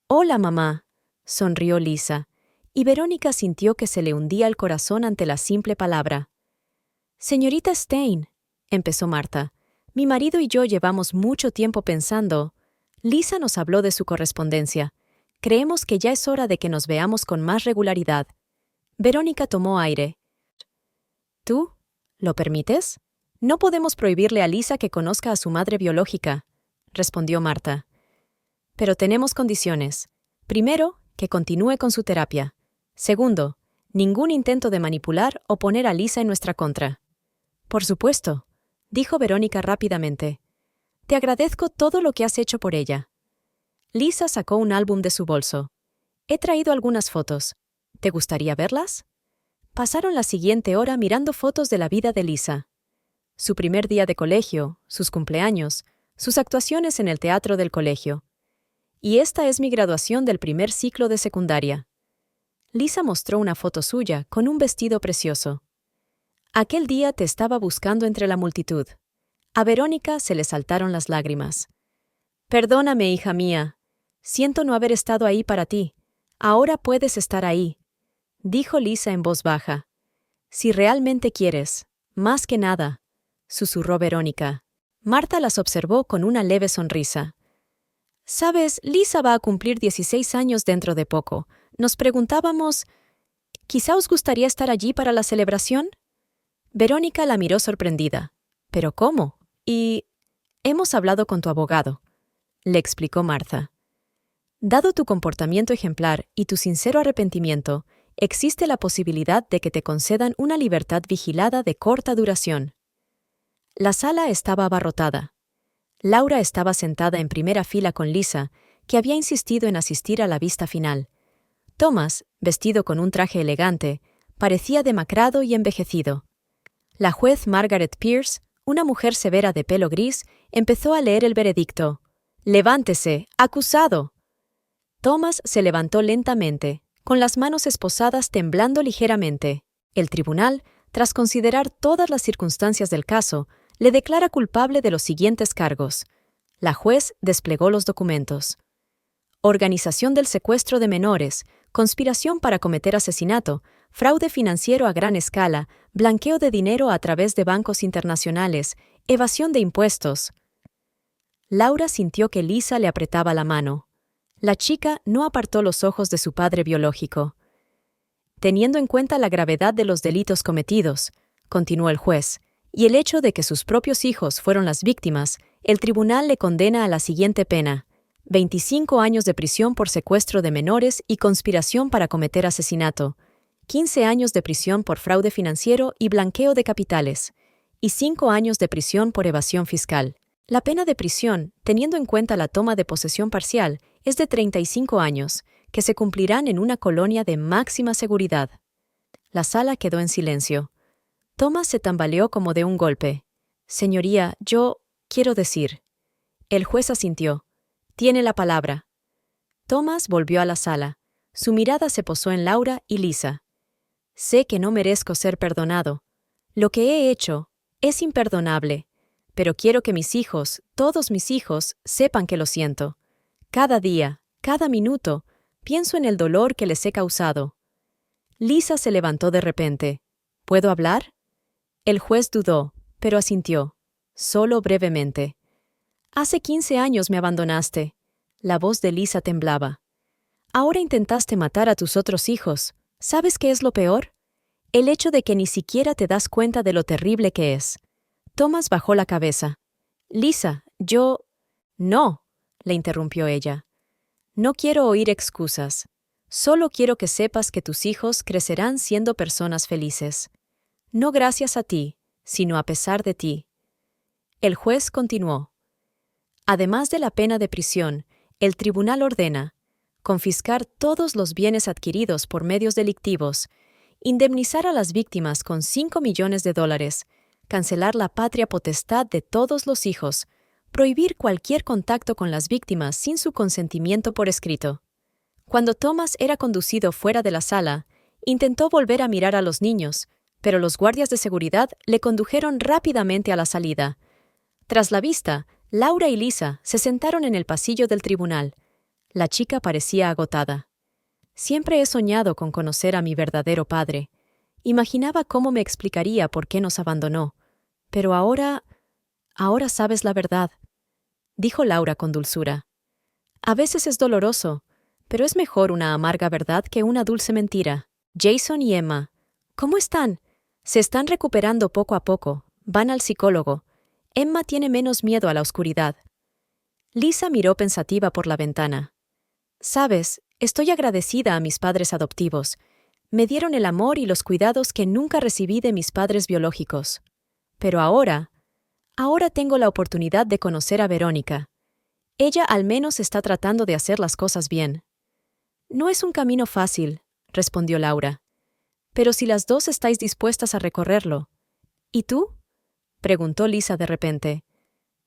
S1: Hola, mamá, sonrió Lisa, y Verónica sintió que se le hundía el corazón ante la simple palabra. Señorita Stein, empezó Martha, mi marido y yo llevamos mucho tiempo pensando. Lisa nos habló de su correspondencia. Creemos que ya es hora de que nos veamos con más regularidad. Verónica tomó aire. ¿Tú? ¿Lo permites? No podemos prohibirle a Lisa que conozca a su madre biológica, respondió Martha. Pero tenemos condiciones. Primero, que continúe con su terapia. Segundo, ningún intento de manipular o poner a Lisa en nuestra contra. Por supuesto, dijo Verónica rápidamente. Te agradezco todo lo que has hecho por ella. Lisa sacó un álbum de su bolso. He traído algunas fotos. ¿Te gustaría verlas? Pasaron la siguiente hora mirando fotos de la vida de Lisa. Su primer día de colegio, sus cumpleaños, sus actuaciones en el teatro del colegio. Y esta es mi graduación del primer ciclo de secundaria. Lisa mostró una foto suya con un vestido precioso. Aquel día te estaba buscando entre la multitud. A Verónica se le saltaron las lágrimas. Perdóname, hija mía. Siento no haber estado ahí para ti. Ahora puedes estar ahí, dijo Lisa en voz baja. Si realmente quieres, más que nada, susurró Verónica. Martha las observó con una leve sonrisa. Sabes, Lisa va a cumplir 16 años dentro de poco. Nos preguntábamos, ¿quizá os gustaría estar allí para la celebración? Verónica la miró sorprendida. ¿Pero cómo? Y hemos hablado con tu abogado, le explicó Martha. Dado tu comportamiento ejemplar y tu sincero arrepentimiento, existe la posibilidad de que te concedan una libertad vigilada de corta duración. La sala estaba abarrotada. Laura estaba sentada en primera fila con Lisa, que había insistido en asistir a la vista final. Thomas, vestido con un traje elegante, parecía demacrado y envejecido. La juez Margaret Pierce, una mujer severa de pelo gris, empezó a leer el veredicto. «Levántese, acusado». Thomas se levantó lentamente, con las manos esposadas temblando ligeramente. El tribunal, tras considerar todas las circunstancias del caso, le declara culpable de los siguientes cargos. La juez desplegó los documentos. Organización del secuestro de menores, conspiración para cometer asesinato, fraude financiero a gran escala, blanqueo de dinero a través de bancos internacionales, evasión de impuestos. Laura sintió que Lisa le apretaba la mano. La chica no apartó los ojos de su padre biológico. Teniendo en cuenta la gravedad de los delitos cometidos, continuó el juez, y el hecho de que sus propios hijos fueron las víctimas, el tribunal le condena a la siguiente pena: 25 años de prisión por secuestro de menores y conspiración para cometer asesinato, 15 años de prisión por fraude financiero y blanqueo de capitales, y 5 años de prisión por evasión fiscal. La pena de prisión, teniendo en cuenta la toma de posesión parcial, es de 35 años, que se cumplirán en una colonia de máxima seguridad. La sala quedó en silencio. Thomas se tambaleó como de un golpe. Señoría, yo quiero decir. El juez asintió. Tiene la palabra. Thomas volvió a la sala. Su mirada se posó en Laura y Lisa. Sé que no merezco ser perdonado. Lo que he hecho es imperdonable, pero quiero que mis hijos, todos mis hijos, sepan que lo siento. Cada día, cada minuto, pienso en el dolor que les he causado. Lisa se levantó de repente. ¿Puedo hablar? El juez dudó, pero asintió. Solo brevemente. Hace 15 años me abandonaste. La voz de Lisa temblaba. Ahora intentaste matar a tus otros hijos. ¿Sabes qué es lo peor? El hecho de que ni siquiera te das cuenta de lo terrible que es. Thomas bajó la cabeza. Lisa, yo... No, le interrumpió ella. No quiero oír excusas. Solo quiero que sepas que tus hijos crecerán siendo personas felices. No gracias a ti, sino a pesar de ti. El juez continuó. Además de la pena de prisión, el tribunal ordena confiscar todos los bienes adquiridos por medios delictivos, indemnizar a las víctimas con $5 millones, cancelar la patria potestad de todos los hijos, prohibir cualquier contacto con las víctimas sin su consentimiento por escrito. Cuando Thomas era conducido fuera de la sala, intentó volver a mirar a los niños, pero los guardias de seguridad le condujeron rápidamente a la salida. Tras la vista, Laura y Lisa se sentaron en el pasillo del tribunal. La chica parecía agotada. Siempre he soñado con conocer a mi verdadero padre. Imaginaba cómo me explicaría por qué nos abandonó. Pero ahora sabes la verdad, dijo Laura con dulzura. A veces es doloroso, pero es mejor una amarga verdad que una dulce mentira. Jason y Emma, ¿cómo están? Se están recuperando poco a poco. Van al psicólogo. Emma tiene menos miedo a la oscuridad. Lisa miró pensativa por la ventana. Sabes, estoy agradecida a mis padres adoptivos. Me dieron el amor y los cuidados que nunca recibí de mis padres biológicos. Pero ahora tengo la oportunidad de conocer a Verónica. Ella al menos está tratando de hacer las cosas bien. No es un camino fácil, respondió Laura. Pero si las dos estáis dispuestas a recorrerlo. ¿Y tú? Preguntó Lisa de repente.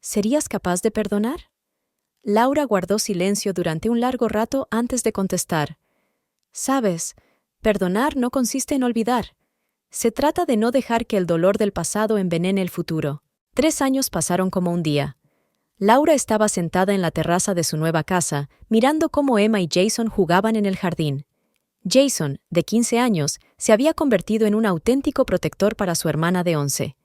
S1: ¿Serías capaz de perdonar? Laura guardó silencio durante un largo rato antes de contestar. Sabes, perdonar no consiste en olvidar. Se trata de no dejar que el dolor del pasado envenene el futuro. 3 años pasaron como un día. Laura estaba sentada en la terraza de su nueva casa, mirando cómo Emma y Jason jugaban en el jardín. Jason, de 15 años, se había convertido en un auténtico protector para su hermana de 11.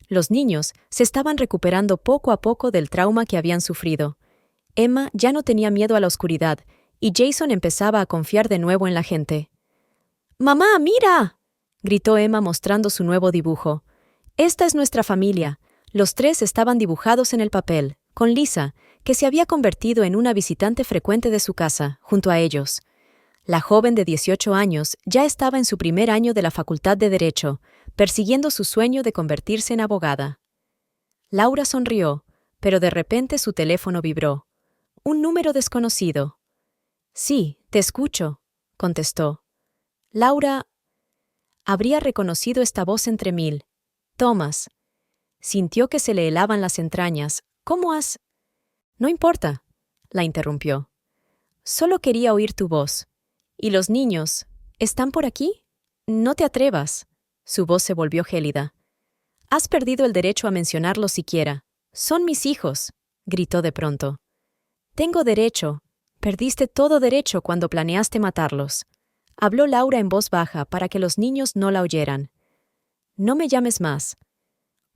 S1: Los niños se estaban recuperando poco a poco del trauma que habían sufrido. Emma ya no tenía miedo a la oscuridad, y Jason empezaba a confiar de nuevo en la gente. ¡Mamá, mira!, gritó Emma mostrando su nuevo dibujo. Esta es nuestra familia. Los 3 estaban dibujados en el papel, con Lisa, que se había convertido en una visitante frecuente de su casa, junto a ellos. La joven de 18 años ya estaba en su primer año de la Facultad de Derecho, persiguiendo su sueño de convertirse en abogada. Laura sonrió, pero de repente su teléfono vibró. Un número desconocido. Sí, te escucho, contestó. Laura habría reconocido esta voz entre mil. Thomas. Sintió que se le helaban las entrañas. ¿Cómo has...? No importa, la interrumpió. Solo quería oír tu voz. ¿Y los niños? ¿Están por aquí? No te atrevas. Su voz se volvió gélida. Has perdido el derecho a mencionarlos siquiera. Son mis hijos, gritó de pronto. Tengo derecho. Perdiste todo derecho cuando planeaste matarlos. Habló Laura en voz baja para que los niños no la oyeran. No me llames más.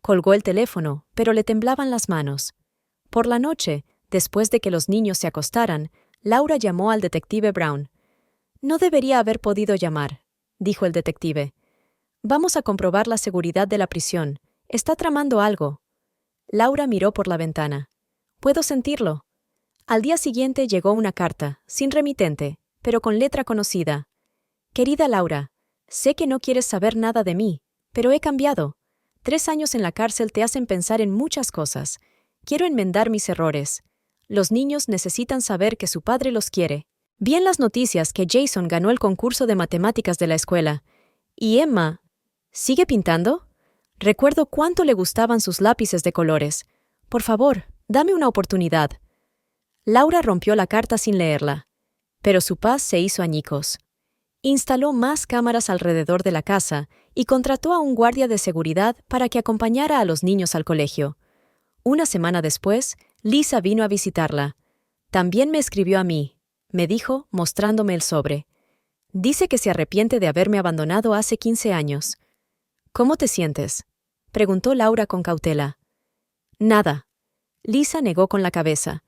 S1: Colgó el teléfono, pero le temblaban las manos. Por la noche, después de que los niños se acostaran, Laura llamó al detective Brown. No debería haber podido llamar, dijo el detective. Vamos a comprobar la seguridad de la prisión. Está tramando algo. Laura miró por la ventana. Puedo sentirlo. Al día siguiente llegó una carta, sin remitente, pero con letra conocida. Querida Laura, sé que no quieres saber nada de mí, pero he cambiado. 3 años en la cárcel te hacen pensar en muchas cosas. Quiero enmendar mis errores. Los niños necesitan saber que su padre los quiere. Vi en las noticias que Jason ganó el concurso de matemáticas de la escuela. ¿Y Emma? ¿Sigue pintando? Recuerdo cuánto le gustaban sus lápices de colores. Por favor, dame una oportunidad. Laura rompió la carta sin leerla, pero su paz se hizo añicos. Instaló más cámaras alrededor de la casa y contrató a un guardia de seguridad para que acompañara a los niños al colegio. Una semana después, Lisa vino a visitarla. También me escribió a mí, me dijo, mostrándome el sobre. Dice que se arrepiente de haberme abandonado hace 15 años. ¿Cómo te sientes?, preguntó Laura con cautela. Nada. Lisa negó con la cabeza.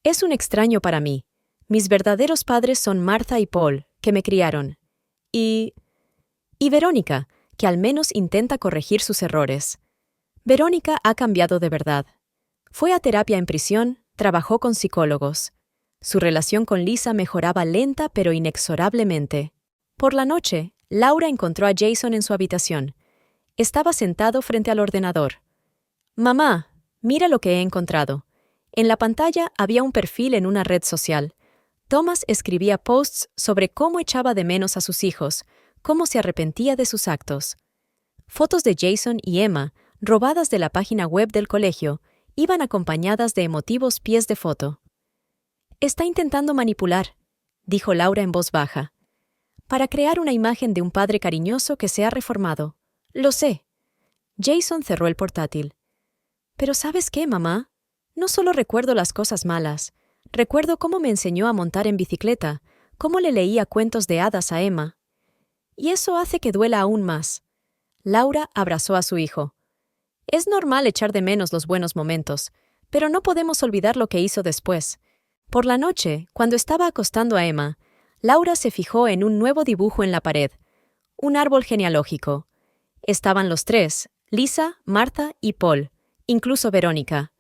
S1: Es un extraño para mí. Mis verdaderos padres son Martha y Paul, que me criaron. Y Verónica, que al menos intenta corregir sus errores. Verónica ha cambiado de verdad. Fue a terapia en prisión, trabajó con psicólogos. Su relación con Lisa mejoraba lenta pero inexorablemente. Por la noche, Laura encontró a Jason en su habitación. Estaba sentado frente al ordenador. «Mamá, mira lo que he encontrado». En la pantalla había un perfil en una red social. Thomas escribía posts sobre cómo echaba de menos a sus hijos, cómo se arrepentía de sus actos. Fotos de Jason y Emma, robadas de la página web del colegio, iban acompañadas de emotivos pies de foto. «Está intentando manipular», dijo Laura en voz baja, «para crear una imagen de un padre cariñoso que se ha reformado. Lo sé». Jason cerró el portátil. «Pero ¿sabes qué, mamá? No solo recuerdo las cosas malas. Recuerdo cómo me enseñó a montar en bicicleta, cómo le leía cuentos de hadas a Emma. Y eso hace que duela aún más». Laura abrazó a su hijo. «Es normal echar de menos los buenos momentos, pero no podemos olvidar lo que hizo después». Por la noche, cuando estaba acostando a Emma, Laura se fijó en un nuevo dibujo en la pared, un árbol genealógico. Estaban los tres, Lisa, Martha y Paul, incluso Verónica.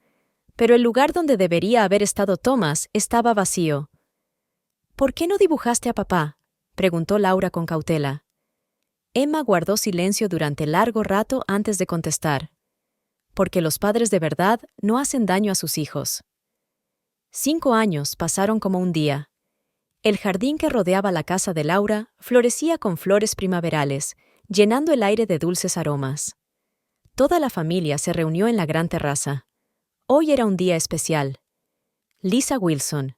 S1: Pero el lugar donde debería haber estado Thomas estaba vacío. «¿Por qué no dibujaste a papá?», preguntó Laura con cautela. Emma guardó silencio durante largo rato antes de contestar. «Porque los padres de verdad no hacen daño a sus hijos». 5 años pasaron como un día. El jardín que rodeaba la casa de Laura florecía con flores primaverales, llenando el aire de dulces aromas. Toda la familia se reunió en la gran terraza. Hoy era un día especial. Lisa Wilson,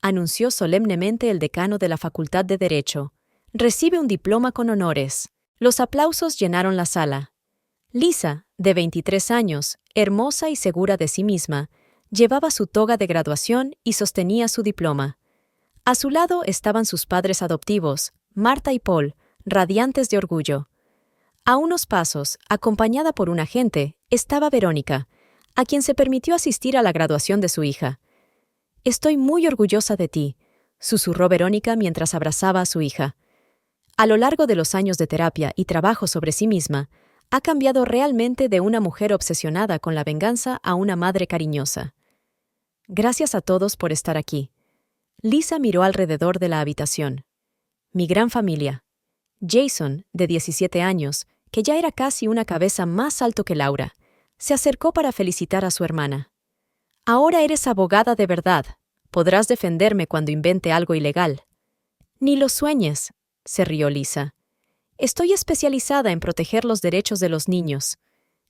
S1: anunció solemnemente el decano de la Facultad de Derecho, recibe un diploma con honores. Los aplausos llenaron la sala. Lisa, de 23 años, hermosa y segura de sí misma, llevaba su toga de graduación y sostenía su diploma. A su lado estaban sus padres adoptivos, Martha y Paul, radiantes de orgullo. A unos pasos, acompañada por un agente, estaba Verónica, a quien se permitió asistir a la graduación de su hija. «Estoy muy orgullosa de ti», susurró Verónica mientras abrazaba a su hija. A lo largo de los años de terapia y trabajo sobre sí misma, ha cambiado realmente de una mujer obsesionada con la venganza a una madre cariñosa. «Gracias a todos por estar aquí». Lisa miró alrededor de la habitación. «Mi gran familia». Jason, de 17 años, que ya era casi una cabeza más alto que Laura, se acercó para felicitar a su hermana. «Ahora eres abogada de verdad. Podrás defenderme cuando invente algo ilegal». «Ni lo sueñes», se rió Lisa. «Estoy especializada en proteger los derechos de los niños.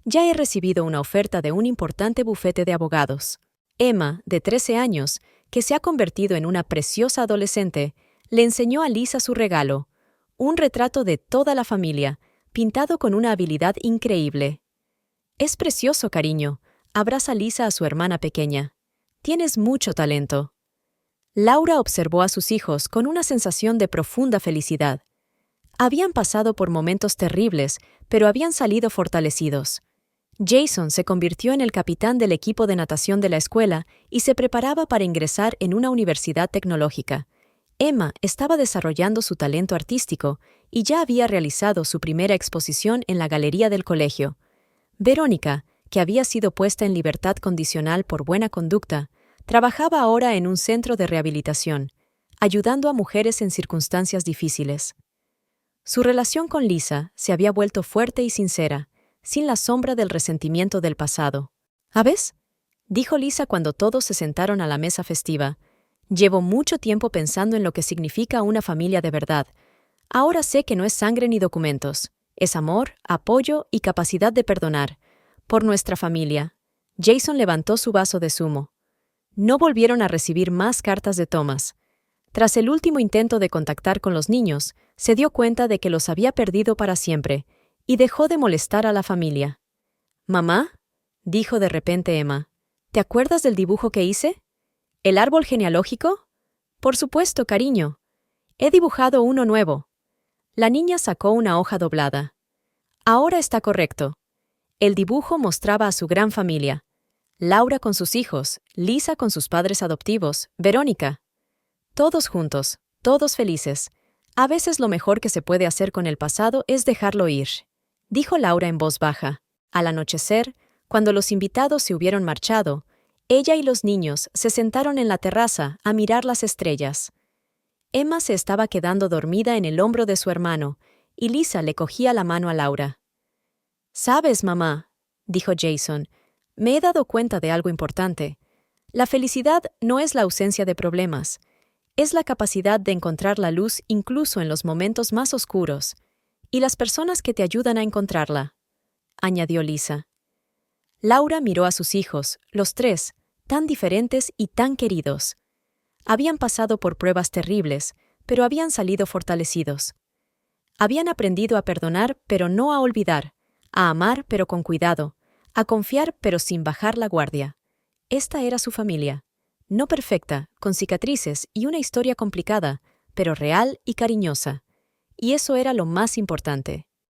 S1: Ya he recibido una oferta de un importante bufete de abogados». Emma, de 13 años, que se ha convertido en una preciosa adolescente, le enseñó a Lisa su regalo, un retrato de toda la familia, pintado con una habilidad increíble. «Es precioso, cariño», abraza Lisa a su hermana pequeña. «Tienes mucho talento». Laura observó a sus hijos con una sensación de profunda felicidad. Habían pasado por momentos terribles, pero habían salido fortalecidos. Jason se convirtió en el capitán del equipo de natación de la escuela y se preparaba para ingresar en una universidad tecnológica. Emma estaba desarrollando su talento artístico y ya había realizado su primera exposición en la galería del colegio. Verónica, que había sido puesta en libertad condicional por buena conducta, trabajaba ahora en un centro de rehabilitación, ayudando a mujeres en circunstancias difíciles. Su relación con Lisa se había vuelto fuerte y sincera, sin la sombra del resentimiento del pasado. «¿Sabes?», dijo Lisa cuando todos se sentaron a la mesa festiva. «Llevo mucho tiempo pensando en lo que significa una familia de verdad. Ahora sé que no es sangre ni documentos. Es amor, apoyo y capacidad de perdonar. Por nuestra familia». Jason levantó su vaso de zumo. No volvieron a recibir más cartas de Thomas. Tras el último intento de contactar con los niños, se dio cuenta de que los había perdido para siempre, y dejó de molestar a la familia. «Mamá», dijo de repente Emma, «¿te acuerdas del dibujo que hice? ¿El árbol genealógico?» «Por supuesto, cariño. He dibujado uno nuevo». La niña sacó una hoja doblada. «Ahora está correcto». El dibujo mostraba a su gran familia. Laura con sus hijos, Lisa con sus padres adoptivos, Verónica. Todos juntos, todos felices. A veces lo mejor que se puede hacer con el pasado es dejarlo ir, dijo Laura en voz baja. Al anochecer, cuando los invitados se hubieron marchado, ella y los niños se sentaron en la terraza a mirar las estrellas. Emma se estaba quedando dormida en el hombro de su hermano, y Lisa le cogía la mano a Laura. «Sabes, mamá», dijo Jason, «me he dado cuenta de algo importante. La felicidad no es la ausencia de problemas, es la capacidad de encontrar la luz incluso en los momentos más oscuros, y las personas que te ayudan a encontrarla», añadió Lisa. Laura miró a sus hijos, los tres, tan diferentes y tan queridos. Habían pasado por pruebas terribles, pero habían salido fortalecidos. Habían aprendido a perdonar, pero no a olvidar, a amar, pero con cuidado, a confiar, pero sin bajar la guardia. Esta era su familia, no perfecta, con cicatrices y una historia complicada, pero real y cariñosa. Y eso era lo más importante.